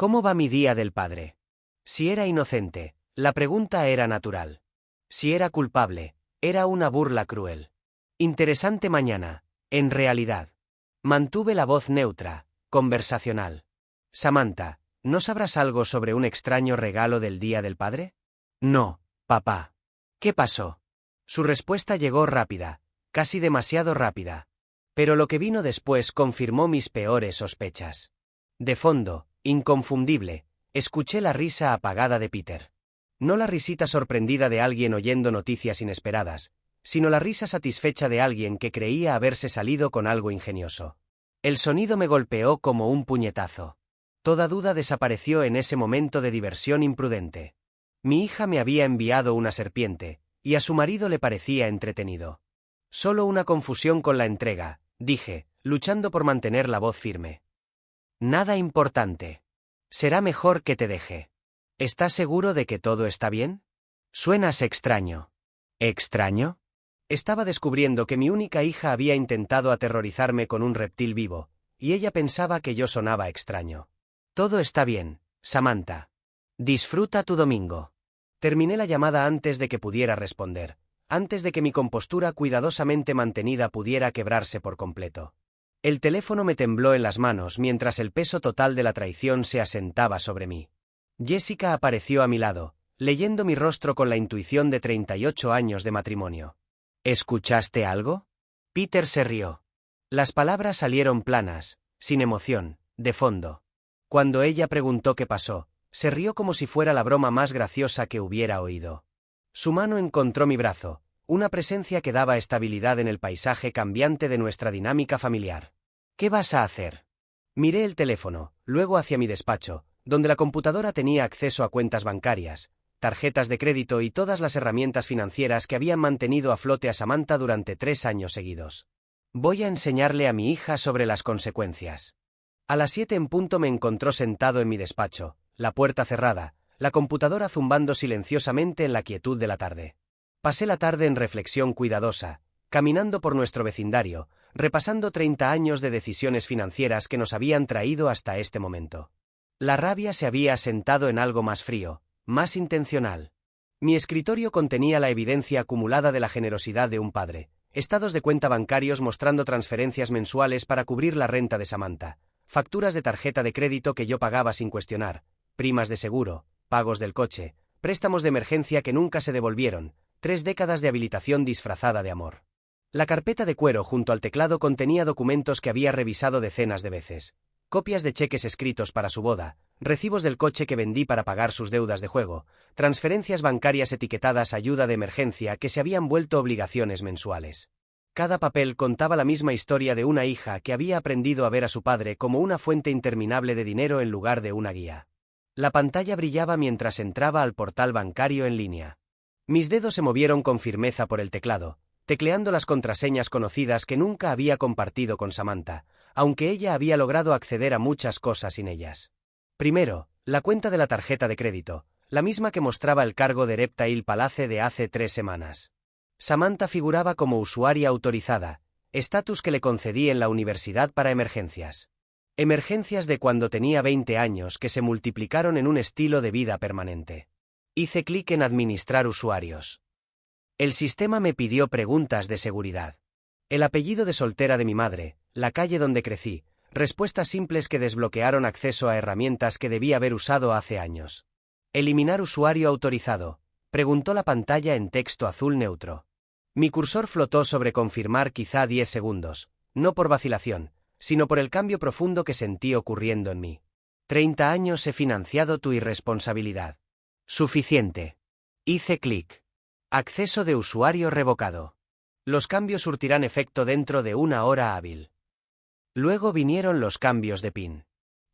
¿Cómo va mi día del padre? Si era inocente, la pregunta era natural. Si era culpable, era una burla cruel. Interesante mañana, en realidad. Mantuve la voz neutra, conversacional. Samantha, ¿no sabrás algo sobre un extraño regalo del Día del Padre? No, papá. ¿Qué pasó? Su respuesta llegó rápida, casi demasiado rápida. Pero lo que vino después confirmó mis peores sospechas. De fondo, inconfundible, escuché la risa apagada de Peter. No la risita sorprendida de alguien oyendo noticias inesperadas, sino la risa satisfecha de alguien que creía haberse salido con algo ingenioso. El sonido me golpeó como un puñetazo. Toda duda desapareció en ese momento de diversión imprudente. Mi hija me había enviado una serpiente, y a su marido le parecía entretenido. Solo una confusión con la entrega, dije, luchando por mantener la voz firme. Nada importante. Será mejor que te deje. ¿Estás seguro de que todo está bien? Suenas extraño. ¿Extraño? Estaba descubriendo que mi única hija había intentado aterrorizarme con un reptil vivo, y ella pensaba que yo sonaba extraño. Todo está bien, Samantha. Disfruta tu domingo. Terminé la llamada antes de que pudiera responder, antes de que mi compostura cuidadosamente mantenida pudiera quebrarse por completo. El teléfono me tembló en las manos mientras el peso total de la traición se asentaba sobre mí. Jessica apareció a mi lado, leyendo mi rostro con la intuición de 38 años de matrimonio. ¿Escuchaste algo? Peter se rió. Las palabras salieron planas, sin emoción, de fondo. Cuando ella preguntó qué pasó, se rió como si fuera la broma más graciosa que hubiera oído. Su mano encontró mi brazo, una presencia que daba estabilidad en el paisaje cambiante de nuestra dinámica familiar. ¿Qué vas a hacer? Miré el teléfono, luego hacia mi despacho, donde la computadora tenía acceso a cuentas bancarias, tarjetas de crédito y todas las herramientas financieras que habían mantenido a flote a Samantha durante 3 años seguidos. Voy a enseñarle a mi hija sobre las consecuencias. A las 7 en punto me encontró sentado en mi despacho, la puerta cerrada, la computadora zumbando silenciosamente en la quietud de la tarde. Pasé la tarde en reflexión cuidadosa, caminando por nuestro vecindario, repasando 30 años de decisiones financieras que nos habían traído hasta este momento. La rabia se había asentado en algo más frío, más intencional. Mi escritorio contenía la evidencia acumulada de la generosidad de un padre, estados de cuenta bancarios mostrando transferencias mensuales para cubrir la renta de Samantha, facturas de tarjeta de crédito que yo pagaba sin cuestionar, primas de seguro, pagos del coche, préstamos de emergencia que nunca se devolvieron, 3 décadas de habilitación disfrazada de amor. La carpeta de cuero junto al teclado contenía documentos que había revisado decenas de veces, copias de cheques escritos para su boda, recibos del coche que vendí para pagar sus deudas de juego, transferencias bancarias etiquetadas ayuda de emergencia que se habían vuelto obligaciones mensuales. Cada papel contaba la misma historia de una hija que había aprendido a ver a su padre como una fuente interminable de dinero en lugar de una guía. La pantalla brillaba mientras entraba al portal bancario en línea. Mis dedos se movieron con firmeza por el teclado, tecleando las contraseñas conocidas que nunca había compartido con Samantha, aunque ella había logrado acceder a muchas cosas sin ellas. Primero, la cuenta de la tarjeta de crédito, la misma que mostraba el cargo de Reptile Palace de hace 3 semanas. Samantha figuraba como usuaria autorizada, estatus que le concedí en la universidad para emergencias. Emergencias de cuando tenía 20 años que se multiplicaron en un estilo de vida permanente. Hice clic en administrar usuarios. El sistema me pidió preguntas de seguridad. El apellido de soltera de mi madre, la calle donde crecí, respuestas simples que desbloquearon acceso a herramientas que debía haber usado hace años. Eliminar usuario autorizado, preguntó la pantalla en texto azul neutro. Mi cursor flotó sobre confirmar quizá 10 segundos, no por vacilación, sino por el cambio profundo que sentí ocurriendo en mí. 30 años he financiado tu irresponsabilidad. Suficiente. Hice clic. Acceso de usuario revocado. Los cambios surtirán efecto dentro de 1 hora hábil. Luego vinieron los cambios de PIN.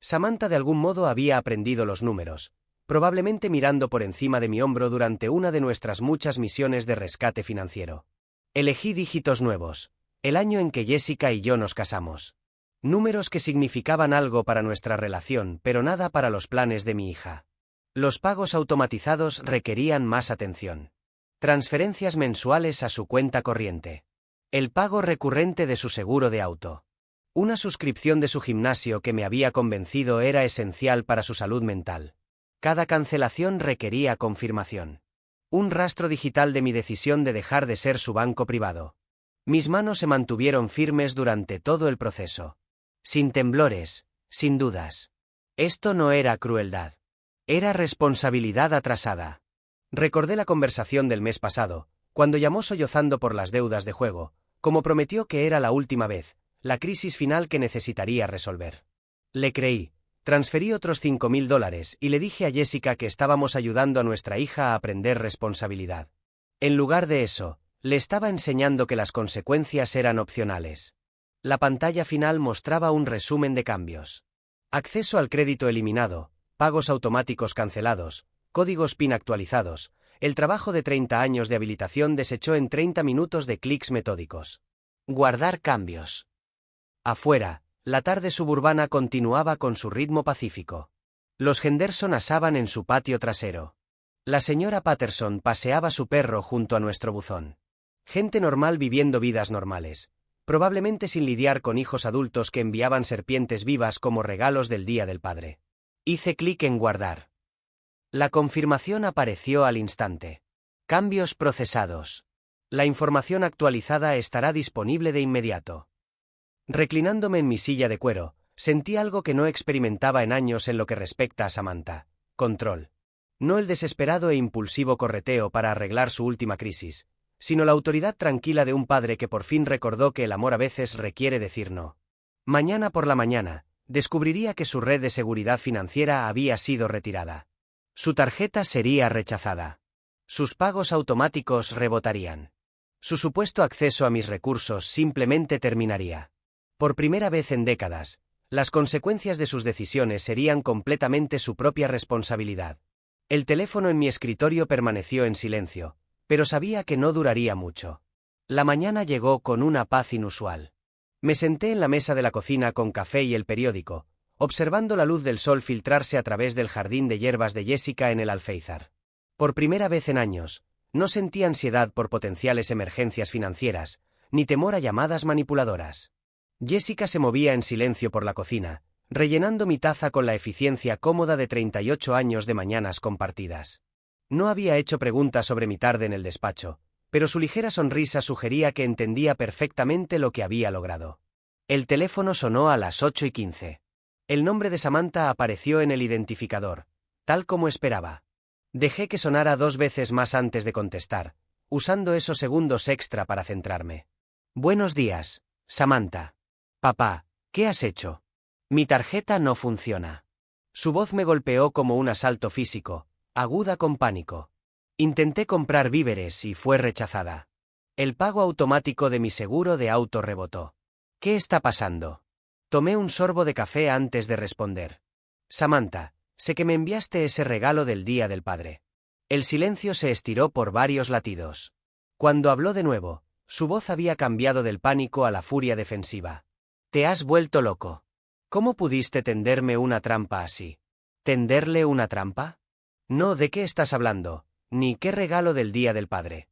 Samantha de algún modo había aprendido los números, probablemente mirando por encima de mi hombro durante una de nuestras muchas misiones de rescate financiero. Elegí dígitos nuevos, el año en que Jessica y yo nos casamos. Números que significaban algo para nuestra relación, pero nada para los planes de mi hija. Los pagos automatizados requerían más atención. Transferencias mensuales a su cuenta corriente. El pago recurrente de su seguro de auto. Una suscripción de su gimnasio que me había convencido era esencial para su salud mental. Cada cancelación requería confirmación. Un rastro digital de mi decisión de dejar de ser su banco privado. Mis manos se mantuvieron firmes durante todo el proceso. Sin temblores, sin dudas. Esto no era crueldad. Era responsabilidad atrasada. Recordé la conversación del mes pasado, cuando llamó sollozando por las deudas de juego, como prometió que era la última vez, la crisis final que necesitaría resolver. Le creí, transferí otros $5.000 y le dije a Jessica que estábamos ayudando a nuestra hija a aprender responsabilidad. En lugar de eso, le estaba enseñando que las consecuencias eran opcionales. La pantalla final mostraba un resumen de cambios. Acceso al crédito eliminado, pagos automáticos cancelados, códigos PIN actualizados. El trabajo de 30 años de habilitación desechó en 30 minutos de clics metódicos. Guardar cambios. Afuera, la tarde suburbana continuaba con su ritmo pacífico. Los Henderson asaban en su patio trasero. La señora Patterson paseaba su perro junto a nuestro buzón. Gente normal viviendo vidas normales, probablemente sin lidiar con hijos adultos que enviaban serpientes vivas como regalos del Día del Padre. Hice clic en guardar. La confirmación apareció al instante. Cambios procesados. La información actualizada estará disponible de inmediato. Reclinándome en mi silla de cuero, sentí algo que no experimentaba en años en lo que respecta a Samantha: control. No el desesperado e impulsivo correteo para arreglar su última crisis, sino la autoridad tranquila de un padre que por fin recordó que el amor a veces requiere decir no. Mañana por la mañana, descubriría que su red de seguridad financiera había sido retirada. Su tarjeta sería rechazada. Sus pagos automáticos rebotarían. Su supuesto acceso a mis recursos simplemente terminaría. Por primera vez en décadas, las consecuencias de sus decisiones serían completamente su propia responsabilidad. El teléfono en mi escritorio permaneció en silencio, pero sabía que no duraría mucho. La mañana llegó con una paz inusual. Me senté en la mesa de la cocina con café y el periódico, observando la luz del sol filtrarse a través del jardín de hierbas de Jessica en el alféizar. Por primera vez en años, no sentí ansiedad por potenciales emergencias financieras, ni temor a llamadas manipuladoras. Jessica se movía en silencio por la cocina, rellenando mi taza con la eficiencia cómoda de 38 años de mañanas compartidas. No había hecho preguntas sobre mi tarde en el despacho, pero su ligera sonrisa sugería que entendía perfectamente lo que había logrado. El teléfono sonó a las 8:15. El nombre de Samantha apareció en el identificador, tal como esperaba. Dejé que sonara 2 veces más antes de contestar, usando esos segundos extra para centrarme. Buenos días, Samantha. Papá, ¿qué has hecho? Mi tarjeta no funciona. Su voz me golpeó como un asalto físico, aguda con pánico. Intenté comprar víveres y fue rechazada. El pago automático de mi seguro de auto rebotó. ¿Qué está pasando? Tomé un sorbo de café antes de responder. Samantha, sé que me enviaste ese regalo del Día del Padre. El silencio se estiró por varios latidos. Cuando habló de nuevo, su voz había cambiado del pánico a la furia defensiva. Te has vuelto loco. ¿Cómo pudiste tenderme una trampa así? ¿Tenderle una trampa? No, ¿de qué estás hablando? Ni qué regalo del Día del Padre.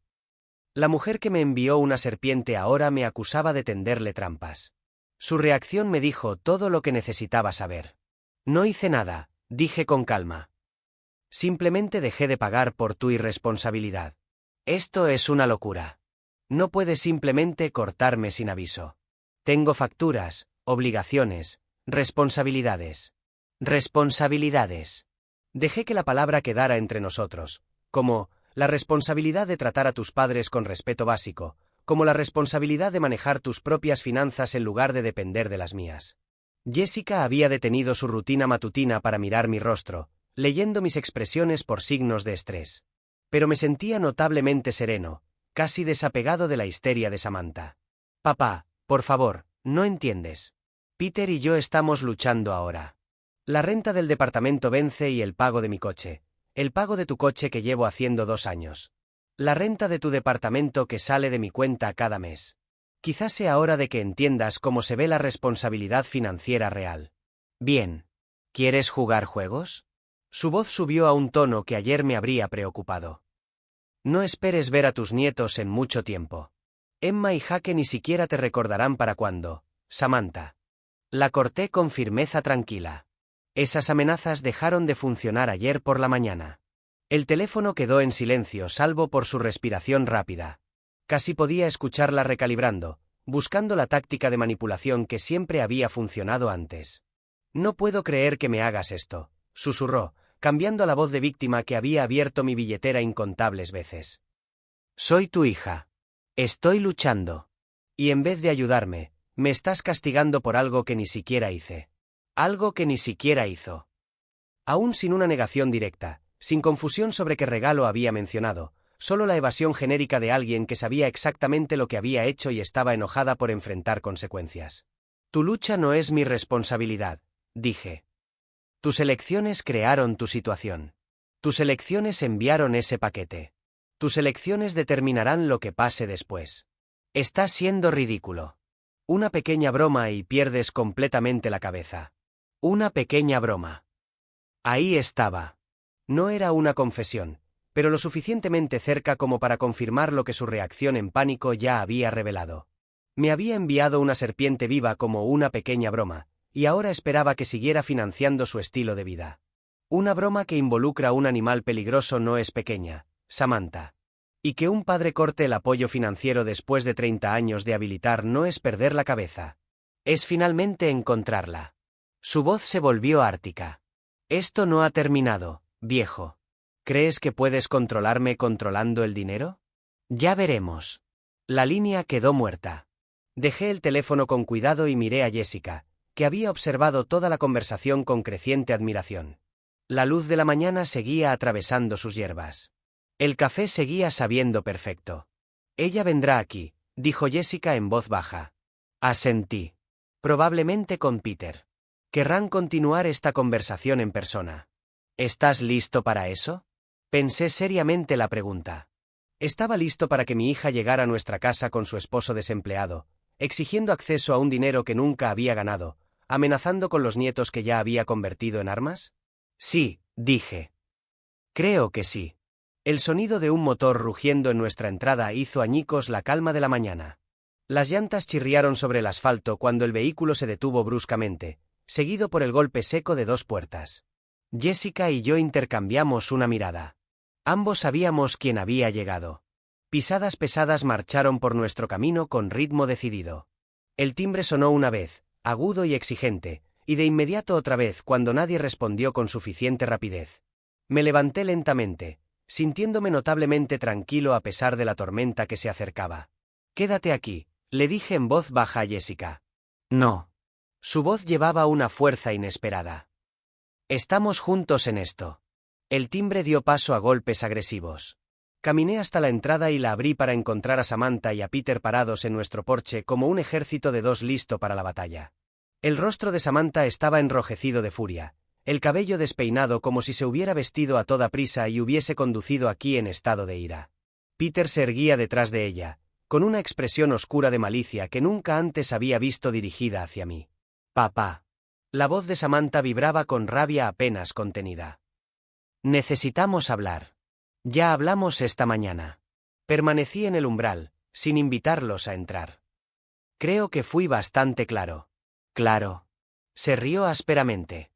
La mujer que me envió una serpiente ahora me acusaba de tenderle trampas. Su reacción me dijo todo lo que necesitaba saber. No hice nada, dije con calma. Simplemente dejé de pagar por tu irresponsabilidad. Esto es una locura. No puedes simplemente cortarme sin aviso. Tengo facturas, obligaciones, responsabilidades. Responsabilidades. Dejé que la palabra quedara entre nosotros, como la responsabilidad de tratar a tus padres con respeto básico, como la responsabilidad de manejar tus propias finanzas en lugar de depender de las mías. Jessica había detenido su rutina matutina para mirar mi rostro, leyendo mis expresiones por signos de estrés. Pero me sentía notablemente sereno, casi desapegado de la histeria de Samantha. Papá, por favor, no entiendes. Peter y yo estamos luchando ahora. La renta del departamento vence y el pago de mi coche. El pago de tu coche que llevo haciendo 2 años. La renta de tu departamento que sale de mi cuenta cada mes. Quizás sea hora de que entiendas cómo se ve la responsabilidad financiera real. Bien. ¿Quieres jugar juegos? Su voz subió a un tono que ayer me habría preocupado. No esperes ver a tus nietos en mucho tiempo. Emma y Jake ni siquiera te recordarán para cuándo, Samantha. La corté con firmeza tranquila. Esas amenazas dejaron de funcionar ayer por la mañana. El teléfono quedó en silencio salvo por su respiración rápida. Casi podía escucharla recalibrando, buscando la táctica de manipulación que siempre había funcionado antes. «No puedo creer que me hagas esto», susurró, cambiando la voz de víctima que había abierto mi billetera incontables veces. «Soy tu hija. Estoy luchando. Y en vez de ayudarme, me estás castigando por algo que ni siquiera hice. Algo que ni siquiera hizo». Aún sin una negación directa, sin confusión sobre qué regalo había mencionado, solo la evasión genérica de alguien que sabía exactamente lo que había hecho y estaba enojada por enfrentar consecuencias. «Tu lucha no es mi responsabilidad», dije. «Tus elecciones crearon tu situación. Tus elecciones enviaron ese paquete. Tus elecciones determinarán lo que pase después. Estás siendo ridículo. Una pequeña broma y pierdes completamente la cabeza. Una pequeña broma». Ahí estaba. No era una confesión, pero lo suficientemente cerca como para confirmar lo que su reacción en pánico ya había revelado. Me había enviado una serpiente viva como una pequeña broma, y ahora esperaba que siguiera financiando su estilo de vida. Una broma que involucra a un animal peligroso no es pequeña, Samantha. Y que un padre corte el apoyo financiero después de 30 años de habilitar no es perder la cabeza. Es finalmente encontrarla. Su voz se volvió ártica. «Esto no ha terminado, viejo. ¿Crees que puedes controlarme controlando el dinero? Ya veremos». La línea quedó muerta. Dejé el teléfono con cuidado y miré a Jessica, que había observado toda la conversación con creciente admiración. La luz de la mañana seguía atravesando sus hierbas. El café seguía sabiendo perfecto. «Ella vendrá aquí», dijo Jessica en voz baja. Asentí. «Probablemente con Peter. Querrán continuar esta conversación en persona. ¿Estás listo para eso?» Pensé seriamente la pregunta. Estaba listo para que mi hija llegara a nuestra casa con su esposo desempleado, exigiendo acceso a un dinero que nunca había ganado, amenazando con los nietos que ya había convertido en armas. «Sí», dije. «Creo que sí». El sonido de un motor rugiendo en nuestra entrada hizo añicos la calma de la mañana. Las llantas chirriaron sobre el asfalto cuando el vehículo se detuvo bruscamente, seguido por el golpe seco de 2 puertas. Jessica y yo intercambiamos una mirada. Ambos sabíamos quién había llegado. Pisadas pesadas marcharon por nuestro camino con ritmo decidido. El timbre sonó una vez, agudo y exigente, y de inmediato otra vez cuando nadie respondió con suficiente rapidez. Me levanté lentamente, sintiéndome notablemente tranquilo a pesar de la tormenta que se acercaba. «Quédate aquí», le dije en voz baja a Jessica. «No». Su voz llevaba una fuerza inesperada. «Estamos juntos en esto». El timbre dio paso a golpes agresivos. Caminé hasta la entrada y la abrí para encontrar a Samantha y a Peter parados en nuestro porche como un ejército de 2 listo para la batalla. El rostro de Samantha estaba enrojecido de furia, el cabello despeinado como si se hubiera vestido a toda prisa y hubiese conducido aquí en estado de ira. Peter se erguía detrás de ella, con una expresión oscura de malicia que nunca antes había visto dirigida hacia mí. «Papá». La voz de Samantha vibraba con rabia apenas contenida. «Necesitamos hablar. Ya hablamos esta mañana». Permanecí en el umbral, sin invitarlos a entrar. Creo que fui bastante claro. «Claro». Se rió ásperamente.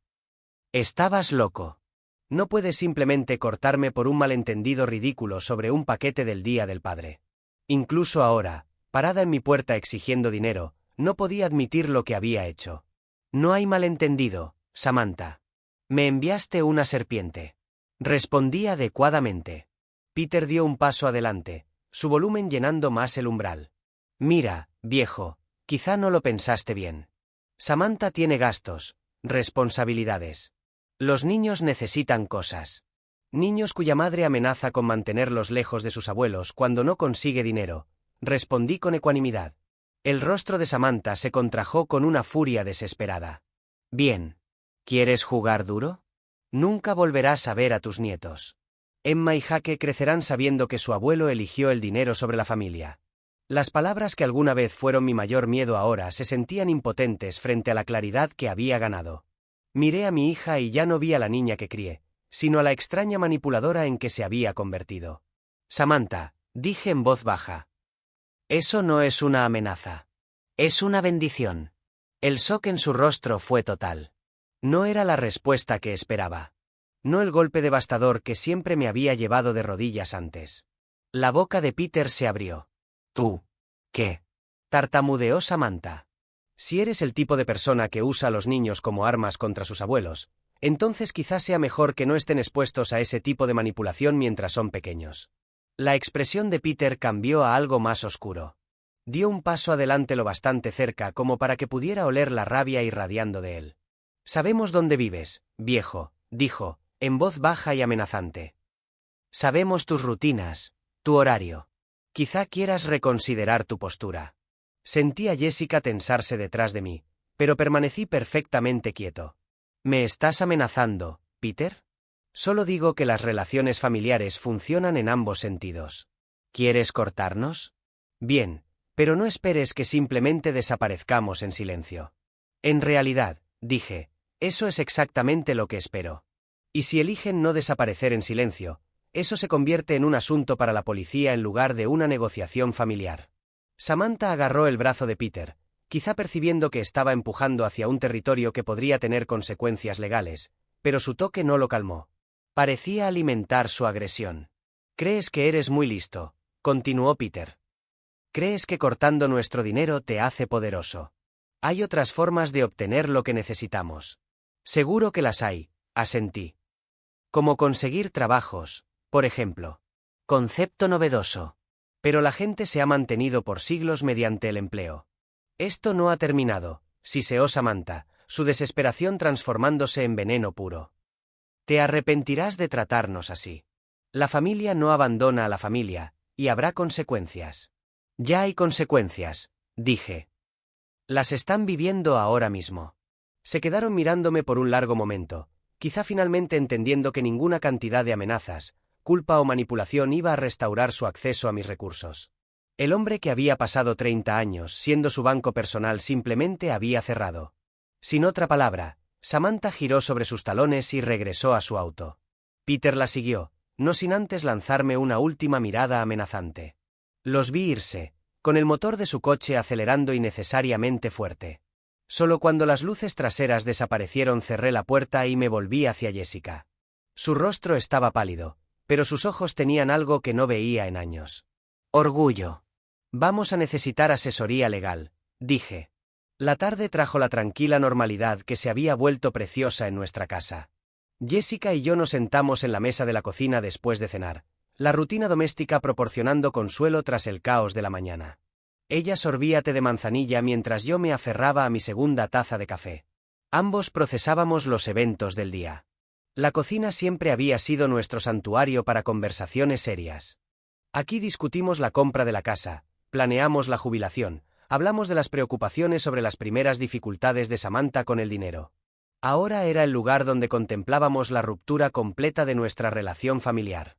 «Estabas loco. No puedes simplemente cortarme por un malentendido ridículo sobre un paquete del Día del Padre. Incluso ahora, parada en mi puerta exigiendo dinero, no podía admitir lo que había hecho. No hay malentendido, Samantha. Me enviaste una serpiente». Respondí adecuadamente. Peter dio un paso adelante, su volumen llenando más el umbral. «Mira, viejo, quizá no lo pensaste bien. Samantha tiene gastos, responsabilidades. Los niños necesitan cosas. Niños cuya madre amenaza con mantenerlos lejos de sus abuelos cuando no consigue dinero», respondí con ecuanimidad. El rostro de Samantha se contrajo con una furia desesperada. «Bien. ¿Quieres jugar duro? Nunca volverás a ver a tus nietos. Emma y Jake crecerán sabiendo que su abuelo eligió el dinero sobre la familia». Las palabras que alguna vez fueron mi mayor miedo ahora se sentían impotentes frente a la claridad que había ganado. Miré a mi hija y ya no vi a la niña que crié, sino a la extraña manipuladora en que se había convertido. «Samantha», dije en voz baja. «Eso no es una amenaza. Es una bendición». El shock en su rostro fue total. No era la respuesta que esperaba. No el golpe devastador que siempre me había llevado de rodillas antes. La boca de Peter se abrió. ¿Tú? ¿Qué? Tartamudeó Samantha. Si eres el tipo de persona que usa a los niños como armas contra sus abuelos, entonces quizás sea mejor que no estén expuestos a ese tipo de manipulación mientras son pequeños. La expresión de Peter cambió a algo más oscuro. Dio un paso adelante lo bastante cerca como para que pudiera oler la rabia irradiando de él. Sabemos dónde vives, viejo, dijo, en voz baja y amenazante. Sabemos tus rutinas, tu horario. Quizá quieras reconsiderar tu postura. Sentí a Jessica tensarse detrás de mí, pero permanecí perfectamente quieto. ¿Me estás amenazando, Peter? Solo digo que las relaciones familiares funcionan en ambos sentidos. ¿Quieres cortarnos? Bien, pero no esperes que simplemente desaparezcamos en silencio. En realidad, dije, eso es exactamente lo que espero. Y si eligen no desaparecer en silencio, eso se convierte en un asunto para la policía en lugar de una negociación familiar. Samantha agarró el brazo de Peter, quizá percibiendo que estaba empujando hacia un territorio que podría tener consecuencias legales, pero su toque no lo calmó. Parecía alimentar su agresión. «Crees que eres muy listo», continuó Peter. «Crees que cortando nuestro dinero te hace poderoso. Hay otras formas de obtener lo que necesitamos». «Seguro que las hay», asentí. «Como conseguir trabajos, por ejemplo». Concepto novedoso. Pero la gente se ha mantenido por siglos mediante el empleo. Esto no ha terminado, siseó Samantha, su desesperación transformándose en veneno puro. Te arrepentirás de tratarnos así. La familia no abandona a la familia, y habrá consecuencias. Ya hay consecuencias, dije. Las están viviendo ahora mismo. Se quedaron mirándome por un largo momento, quizá finalmente entendiendo que ninguna cantidad de amenazas, culpa o manipulación iba a restaurar su acceso a mis recursos. El hombre que había pasado 30 años siendo su banco personal simplemente había cerrado. Sin otra palabra, Samantha giró sobre sus talones y regresó a su auto. Peter la siguió, no sin antes lanzarme una última mirada amenazante. Los vi irse, con el motor de su coche acelerando innecesariamente fuerte. Solo cuando las luces traseras desaparecieron cerré la puerta y me volví hacia Jessica. Su rostro estaba pálido, pero sus ojos tenían algo que no veía en años. Orgullo. Vamos a necesitar asesoría legal, dije. La tarde trajo la tranquila normalidad que se había vuelto preciosa en nuestra casa. Jessica y yo nos sentamos en la mesa de la cocina después de cenar, la rutina doméstica proporcionando consuelo tras el caos de la mañana. Ella sorbía té de manzanilla mientras yo me aferraba a mi segunda taza de café. Ambos procesábamos los eventos del día. La cocina siempre había sido nuestro santuario para conversaciones serias. Aquí discutimos la compra de la casa, planeamos la jubilación, hablamos de las preocupaciones sobre las primeras dificultades de Samantha con el dinero. Ahora era el lugar donde contemplábamos la ruptura completa de nuestra relación familiar.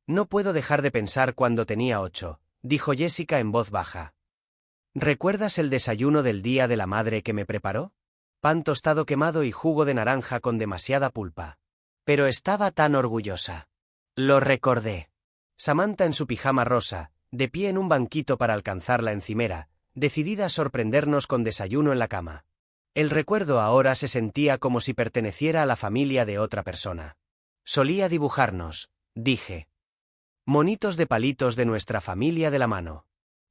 No puedo dejar de pensar cuando tenía 8, dijo Jessica en voz baja. ¿Recuerdas el desayuno del día de la madre que me preparó? Pan tostado quemado y jugo de naranja con demasiada pulpa. Pero estaba tan orgullosa. Lo recordé. Samantha en su pijama rosa, de pie en un banquito para alcanzar la encimera, decidida a sorprendernos con desayuno en la cama. El recuerdo ahora se sentía como si perteneciera a la familia de otra persona. Solía dibujarnos, dije. Monitos de palitos de nuestra familia de la mano.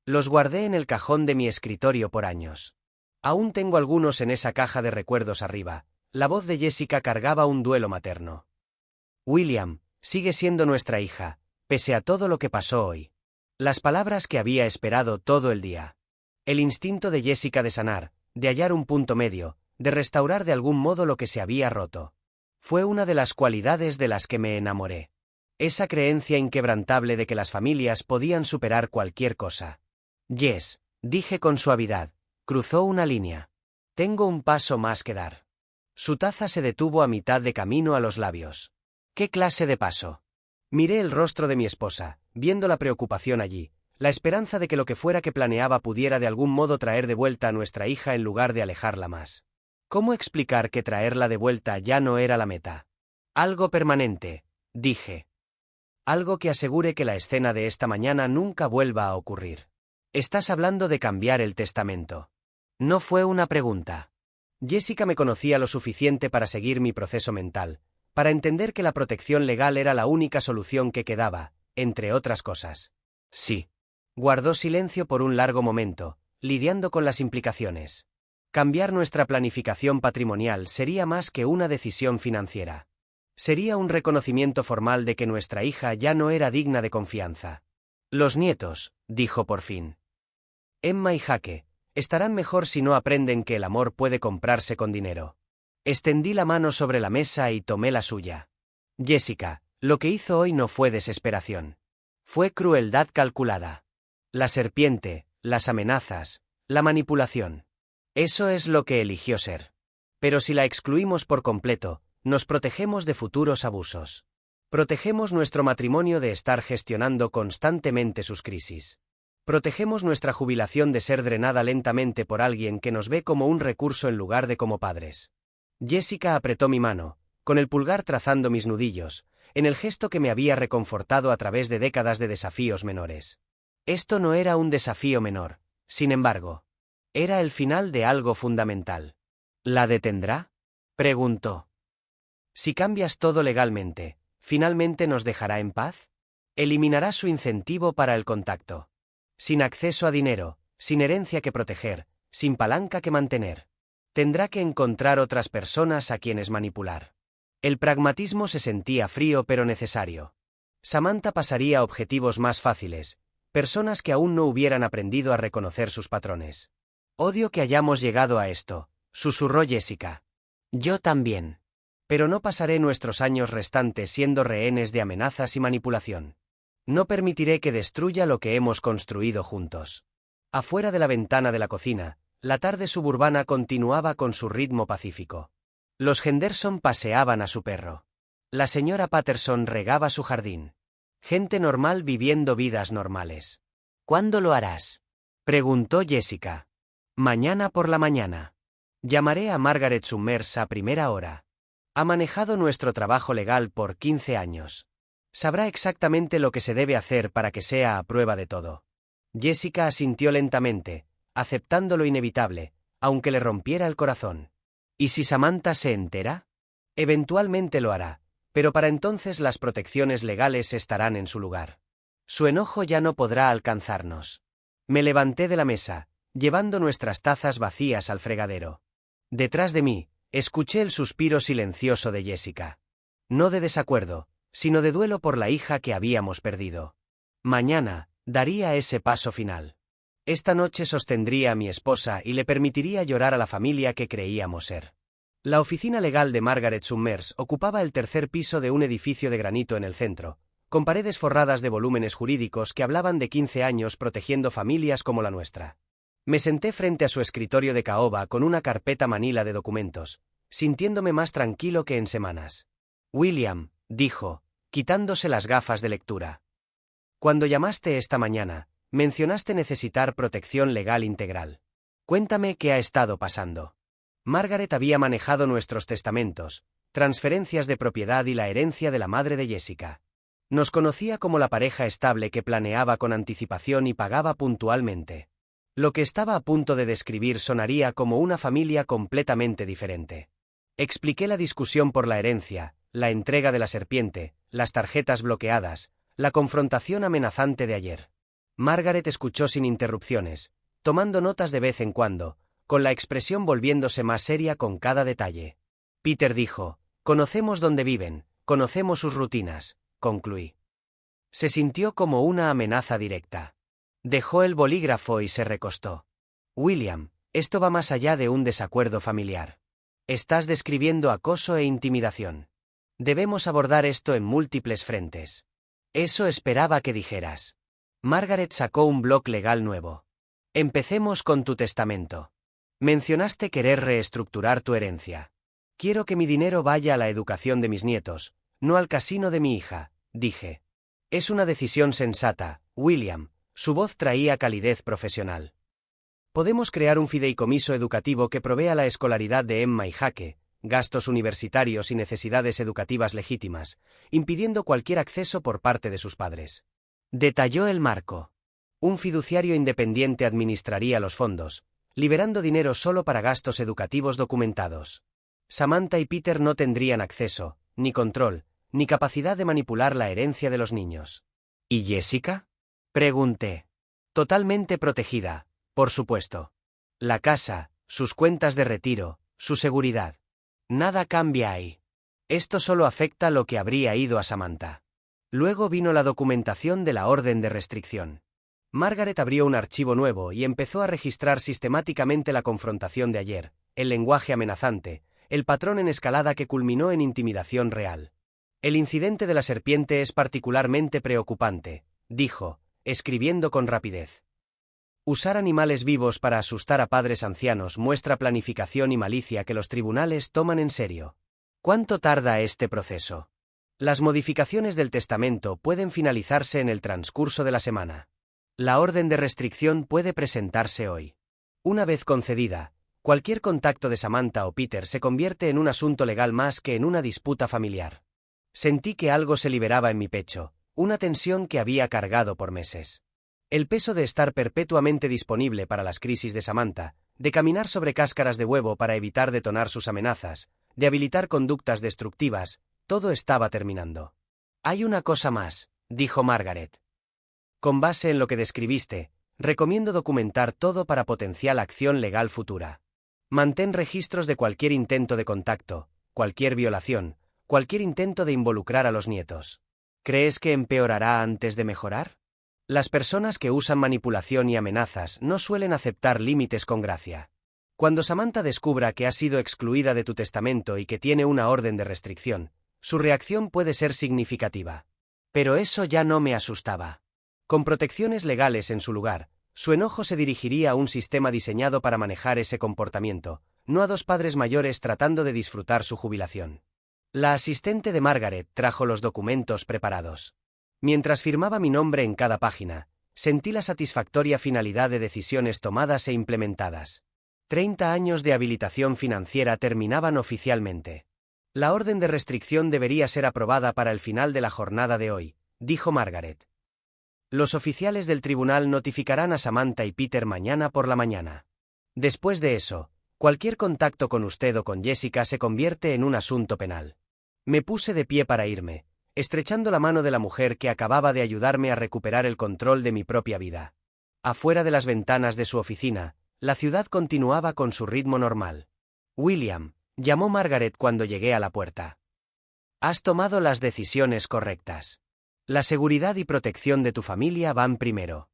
Los guardé en el cajón de mi escritorio por años. Aún tengo algunos en esa caja de recuerdos arriba. La voz de Jessica cargaba un duelo materno. William, sigue siendo nuestra hija, pese a todo lo que pasó hoy. Las palabras que había esperado todo el día. El instinto de Jessica de sanar, de hallar un punto medio, de restaurar de algún modo lo que se había roto. Fue una de las cualidades de las que me enamoré. Esa creencia inquebrantable de que las familias podían superar cualquier cosa. Jess, dije con suavidad, cruzó una línea. Tengo un paso más que dar. Su taza se detuvo a mitad de camino a los labios. ¿Qué clase de paso? Miré el rostro de mi esposa, viendo la preocupación allí, la esperanza de que lo que fuera que planeaba pudiera de algún modo traer de vuelta a nuestra hija en lugar de alejarla más. ¿Cómo explicar que traerla de vuelta ya no era la meta? Algo permanente, dije. Algo que asegure que la escena de esta mañana nunca vuelva a ocurrir. Estás hablando de cambiar el testamento. No fue una pregunta. Jessica me conocía lo suficiente para seguir mi proceso mental, para entender que la protección legal era la única solución que quedaba, entre otras cosas. Sí. Guardó silencio por un largo momento, lidiando con las implicaciones. Cambiar nuestra planificación patrimonial sería más que una decisión financiera. Sería un reconocimiento formal de que nuestra hija ya no era digna de confianza. Los nietos, dijo por fin. Emma y Jake, estarán mejor si no aprenden que el amor puede comprarse con dinero. Extendí la mano sobre la mesa y tomé la suya. Jessica, lo que hizo hoy no fue desesperación. Fue crueldad calculada. La serpiente, las amenazas, la manipulación. Eso es lo que eligió ser. Pero si la excluimos por completo, nos protegemos de futuros abusos. Protegemos nuestro matrimonio de estar gestionando constantemente sus crisis. Protegemos nuestra jubilación de ser drenada lentamente por alguien que nos ve como un recurso en lugar de como padres. Jessica apretó mi mano, con el pulgar trazando mis nudillos, en el gesto que me había reconfortado a través de décadas de desafíos menores. Esto no era un desafío menor, sin embargo. Era el final de algo fundamental. ¿La detendrá?, preguntó. Si cambias todo legalmente, ¿finalmente nos dejará en paz? Eliminará su incentivo para el contacto. Sin acceso a dinero, sin herencia que proteger, sin palanca que mantener. Tendrá que encontrar otras personas a quienes manipular. El pragmatismo se sentía frío pero necesario. Samantha pasaría a objetivos más fáciles, personas que aún no hubieran aprendido a reconocer sus patrones. Odio que hayamos llegado a esto, susurró Jessica. Yo también. Pero no pasaré nuestros años restantes siendo rehenes de amenazas y manipulación. No permitiré que destruya lo que hemos construido juntos. Afuera de la ventana de la cocina, la tarde suburbana continuaba con su ritmo pacífico. Los Henderson paseaban a su perro. La señora Patterson regaba su jardín. Gente normal viviendo vidas normales. ¿Cuándo lo harás?, preguntó Jessica. Mañana por la mañana. Llamaré a Margaret Summers a primera hora. Ha manejado nuestro trabajo legal por 15 años. Sabrá exactamente lo que se debe hacer para que sea a prueba de todo. Jessica asintió lentamente, aceptando lo inevitable, aunque le rompiera el corazón. ¿Y si Samantha se entera? Eventualmente lo hará, pero para entonces las protecciones legales estarán en su lugar. Su enojo ya no podrá alcanzarnos. Me levanté de la mesa, llevando nuestras tazas vacías al fregadero. Detrás de mí, escuché el suspiro silencioso de Jessica. No de desacuerdo, sino de duelo por la hija que habíamos perdido. Mañana, daría ese paso final. Esta noche sostendría a mi esposa y le permitiría llorar a la familia que creíamos ser. La oficina legal de Margaret Summers ocupaba el tercer piso de un edificio de granito en el centro, con paredes forradas de volúmenes jurídicos que hablaban de 15 años protegiendo familias como la nuestra. Me senté frente a su escritorio de caoba con una carpeta manila de documentos, sintiéndome más tranquilo que en semanas. William, dijo, quitándose las gafas de lectura. Cuando llamaste esta mañana, mencionaste necesitar protección legal integral. Cuéntame qué ha estado pasando. Margaret había manejado nuestros testamentos, transferencias de propiedad y la herencia de la madre de Jessica. Nos conocía como la pareja estable que planeaba con anticipación y pagaba puntualmente. Lo que estaba a punto de describir sonaría como una familia completamente diferente. Expliqué la discusión por la herencia, la entrega de la serpiente, las tarjetas bloqueadas, la confrontación amenazante de ayer. Margaret escuchó sin interrupciones, tomando notas de vez en cuando, con la expresión volviéndose más seria con cada detalle. Peter dijo, conocemos dónde viven, conocemos sus rutinas, concluí. Se sintió como una amenaza directa. Dejó el bolígrafo y se recostó. William, esto va más allá de un desacuerdo familiar. Estás describiendo acoso e intimidación. Debemos abordar esto en múltiples frentes. Eso esperaba que dijeras. Margaret sacó un bloc legal nuevo. Empecemos con tu testamento. Mencionaste querer reestructurar tu herencia. Quiero que mi dinero vaya a la educación de mis nietos, no al casino de mi hija, dije. Es una decisión sensata, William. Su voz traía calidez profesional. Podemos crear un fideicomiso educativo que provea la escolaridad de Emma y Jake, gastos universitarios y necesidades educativas legítimas, impidiendo cualquier acceso por parte de sus padres. Detalló el marco. Un fiduciario independiente administraría los fondos, liberando dinero solo para gastos educativos documentados. Samantha y Peter no tendrían acceso, ni control, ni capacidad de manipular la herencia de los niños. ¿Y Jessica? Pregunté. Totalmente protegida, por supuesto. La casa, sus cuentas de retiro, su seguridad. Nada cambia ahí. Esto solo afecta lo que habría ido a Samantha. Luego vino la documentación de la orden de restricción. Margaret abrió un archivo nuevo y empezó a registrar sistemáticamente la confrontación de ayer, el lenguaje amenazante, el patrón en escalada que culminó en intimidación real. El incidente de la serpiente es particularmente preocupante, dijo, escribiendo con rapidez. Usar animales vivos para asustar a padres ancianos muestra planificación y malicia que los tribunales toman en serio. ¿Cuánto tarda este proceso? Las modificaciones del testamento pueden finalizarse en el transcurso de la semana. La orden de restricción puede presentarse hoy. Una vez concedida, cualquier contacto de Samantha o Peter se convierte en un asunto legal más que en una disputa familiar. Sentí que algo se liberaba en mi pecho, una tensión que había cargado por meses. El peso de estar perpetuamente disponible para las crisis de Samantha, de caminar sobre cáscaras de huevo para evitar detonar sus amenazas, de habilitar conductas destructivas, todo estaba terminando. Hay una cosa más, dijo Margaret. Con base en lo que describiste, recomiendo documentar todo para potencial acción legal futura. Mantén registros de cualquier intento de contacto, cualquier violación, cualquier intento de involucrar a los nietos. ¿Crees que empeorará antes de mejorar? Las personas que usan manipulación y amenazas no suelen aceptar límites con gracia. Cuando Samantha descubra que ha sido excluida de tu testamento y que tiene una orden de restricción, su reacción puede ser significativa. Pero eso ya no me asustaba. Con protecciones legales en su lugar, su enojo se dirigiría a un sistema diseñado para manejar ese comportamiento, no a dos padres mayores tratando de disfrutar su jubilación. La asistente de Margaret trajo los documentos preparados. Mientras firmaba mi nombre en cada página, sentí la satisfactoria finalidad de decisiones tomadas e implementadas. 30 años de habilitación financiera terminaban oficialmente. La orden de restricción debería ser aprobada para el final de la jornada de hoy, dijo Margaret. Los oficiales del tribunal notificarán a Samantha y Peter mañana por la mañana. Después de eso, cualquier contacto con usted o con Jessica se convierte en un asunto penal. Me puse de pie para irme, estrechando la mano de la mujer que acababa de ayudarme a recuperar el control de mi propia vida. Afuera de las ventanas de su oficina, la ciudad continuaba con su ritmo normal. William, llamó Margaret cuando llegué a la puerta. Has tomado las decisiones correctas. La seguridad y protección de tu familia van primero.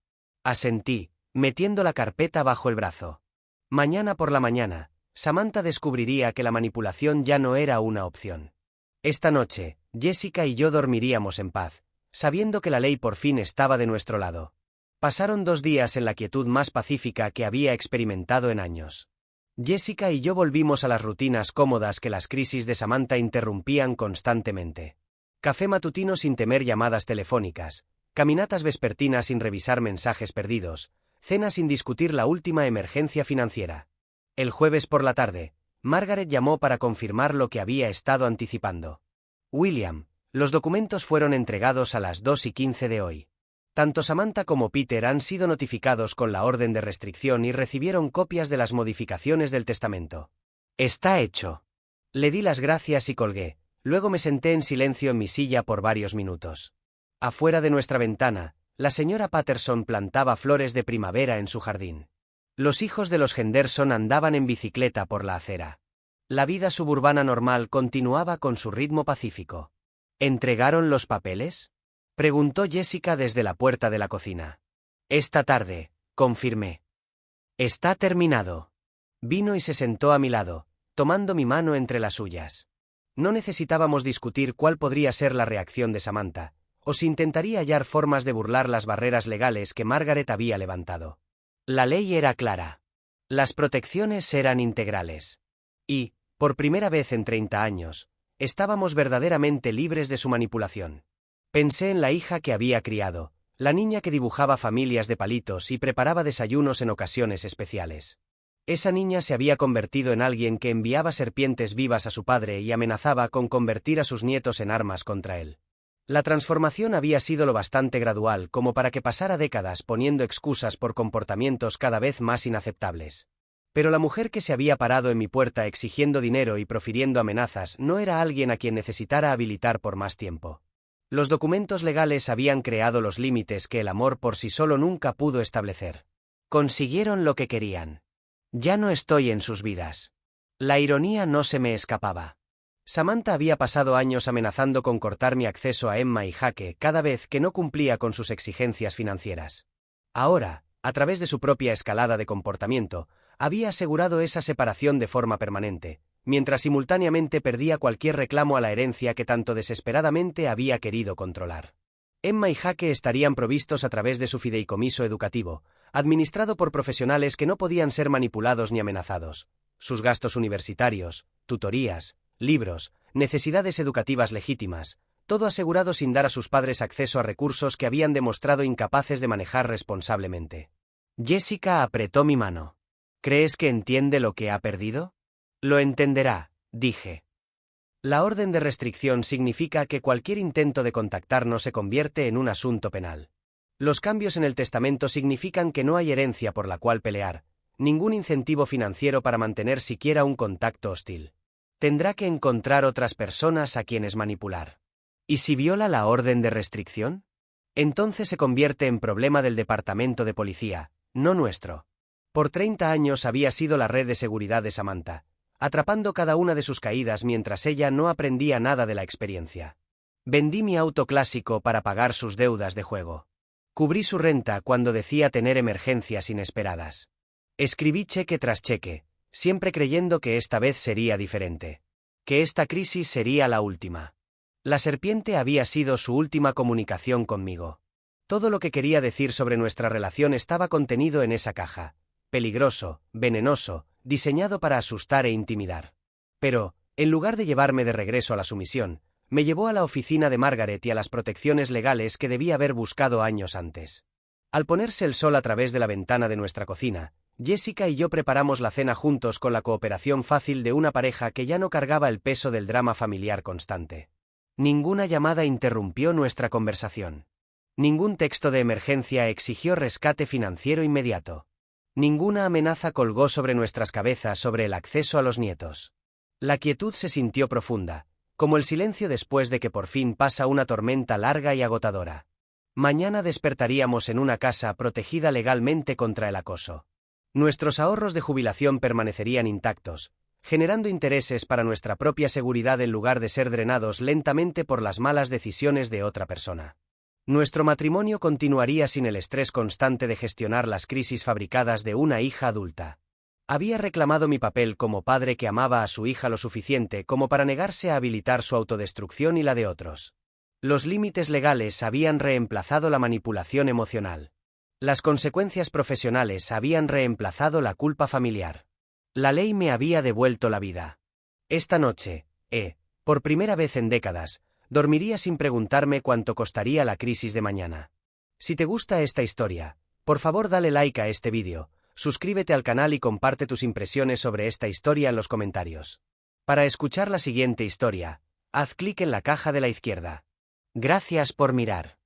Asentí, metiendo la carpeta bajo el brazo. Mañana por la mañana, Samantha descubriría que la manipulación ya no era una opción. Esta noche, Jessica y yo dormiríamos en paz, sabiendo que la ley por fin estaba de nuestro lado. Pasaron 2 días en la quietud más pacífica que había experimentado en años. Jessica y yo volvimos a las rutinas cómodas que las crisis de Samantha interrumpían constantemente. Café matutino sin temer llamadas telefónicas, caminatas vespertinas sin revisar mensajes perdidos, cena sin discutir la última emergencia financiera. El jueves por la tarde, Margaret llamó para confirmar lo que había estado anticipando. William, los documentos fueron entregados a las 2:15 de hoy. Tanto Samantha como Peter han sido notificados con la orden de restricción y recibieron copias de las modificaciones del testamento. Está hecho. Le di las gracias y colgué. Luego me senté en silencio en mi silla por varios minutos. Afuera de nuestra ventana, la señora Patterson plantaba flores de primavera en su jardín. Los hijos de los Henderson andaban en bicicleta por la acera. La vida suburbana normal continuaba con su ritmo pacífico. ¿Entregaron los papeles?, preguntó Jessica desde la puerta de la cocina. Esta tarde, confirmé. Está terminado. Vino y se sentó a mi lado, tomando mi mano entre las suyas. No necesitábamos discutir cuál podría ser la reacción de Samantha, o si intentaría hallar formas de burlar las barreras legales que Margaret había levantado. La ley era clara. Las protecciones eran integrales. Y, por primera vez en 30 años, estábamos verdaderamente libres de su manipulación. Pensé en la hija que había criado, la niña que dibujaba familias de palitos y preparaba desayunos en ocasiones especiales. Esa niña se había convertido en alguien que enviaba serpientes vivas a su padre y amenazaba con convertir a sus nietos en armas contra él. La transformación había sido lo bastante gradual como para que pasara décadas poniendo excusas por comportamientos cada vez más inaceptables. Pero la mujer que se había parado en mi puerta exigiendo dinero y profiriendo amenazas no era alguien a quien necesitara habilitar por más tiempo. Los documentos legales habían creado los límites que el amor por sí solo nunca pudo establecer. Consiguieron lo que querían. Ya no estoy en sus vidas. La ironía no se me escapaba. Samantha había pasado años amenazando con cortar mi acceso a Emma y Jake cada vez que no cumplía con sus exigencias financieras. Ahora, a través de su propia escalada de comportamiento, había asegurado esa separación de forma permanente, mientras simultáneamente perdía cualquier reclamo a la herencia que tanto desesperadamente había querido controlar. Emma y Jake estarían provistos a través de su fideicomiso educativo, administrado por profesionales que no podían ser manipulados ni amenazados. Sus gastos universitarios, tutorías, libros, necesidades educativas legítimas, todo asegurado sin dar a sus padres acceso a recursos que habían demostrado incapaces de manejar responsablemente. Jessica apretó mi mano. ¿Crees que entiende lo que ha perdido? Lo entenderá, dije. La orden de restricción significa que cualquier intento de contactarnos se convierte en un asunto penal. Los cambios en el testamento significan que no hay herencia por la cual pelear, ningún incentivo financiero para mantener siquiera un contacto hostil. Tendrá que encontrar otras personas a quienes manipular. ¿Y si viola la orden de restricción? Entonces se convierte en problema del departamento de policía, no nuestro. Por 30 años había sido la red de seguridad de Samantha, atrapando cada una de sus caídas mientras ella no aprendía nada de la experiencia. Vendí mi auto clásico para pagar sus deudas de juego. Cubrí su renta cuando decía tener emergencias inesperadas. Escribí cheque tras cheque, siempre creyendo que esta vez sería diferente. Que esta crisis sería la última. La serpiente había sido su última comunicación conmigo. Todo lo que quería decir sobre nuestra relación estaba contenido en esa caja. Peligroso, venenoso, diseñado para asustar e intimidar. Pero, en lugar de llevarme de regreso a la sumisión, me llevó a la oficina de Margaret y a las protecciones legales que debía haber buscado años antes. Al ponerse el sol a través de la ventana de nuestra cocina, Jessica y yo preparamos la cena juntos con la cooperación fácil de una pareja que ya no cargaba el peso del drama familiar constante. Ninguna llamada interrumpió nuestra conversación. Ningún texto de emergencia exigió rescate financiero inmediato. Ninguna amenaza colgó sobre nuestras cabezas sobre el acceso a los nietos. La quietud se sintió profunda, como el silencio después de que por fin pasa una tormenta larga y agotadora. Mañana despertaríamos en una casa protegida legalmente contra el acoso. Nuestros ahorros de jubilación permanecerían intactos, generando intereses para nuestra propia seguridad en lugar de ser drenados lentamente por las malas decisiones de otra persona. Nuestro matrimonio continuaría sin el estrés constante de gestionar las crisis fabricadas de una hija adulta. Había reclamado mi papel como padre que amaba a su hija lo suficiente como para negarse a habilitar su autodestrucción y la de otros. Los límites legales habían reemplazado la manipulación emocional. Las consecuencias profesionales habían reemplazado la culpa familiar. La ley me había devuelto la vida. Esta noche, por primera vez en décadas, dormiría sin preguntarme cuánto costaría la crisis de mañana. Si te gusta esta historia, por favor dale like a este vídeo, suscríbete al canal y comparte tus impresiones sobre esta historia en los comentarios. Para escuchar la siguiente historia, haz clic en la caja de la izquierda. Gracias por mirar.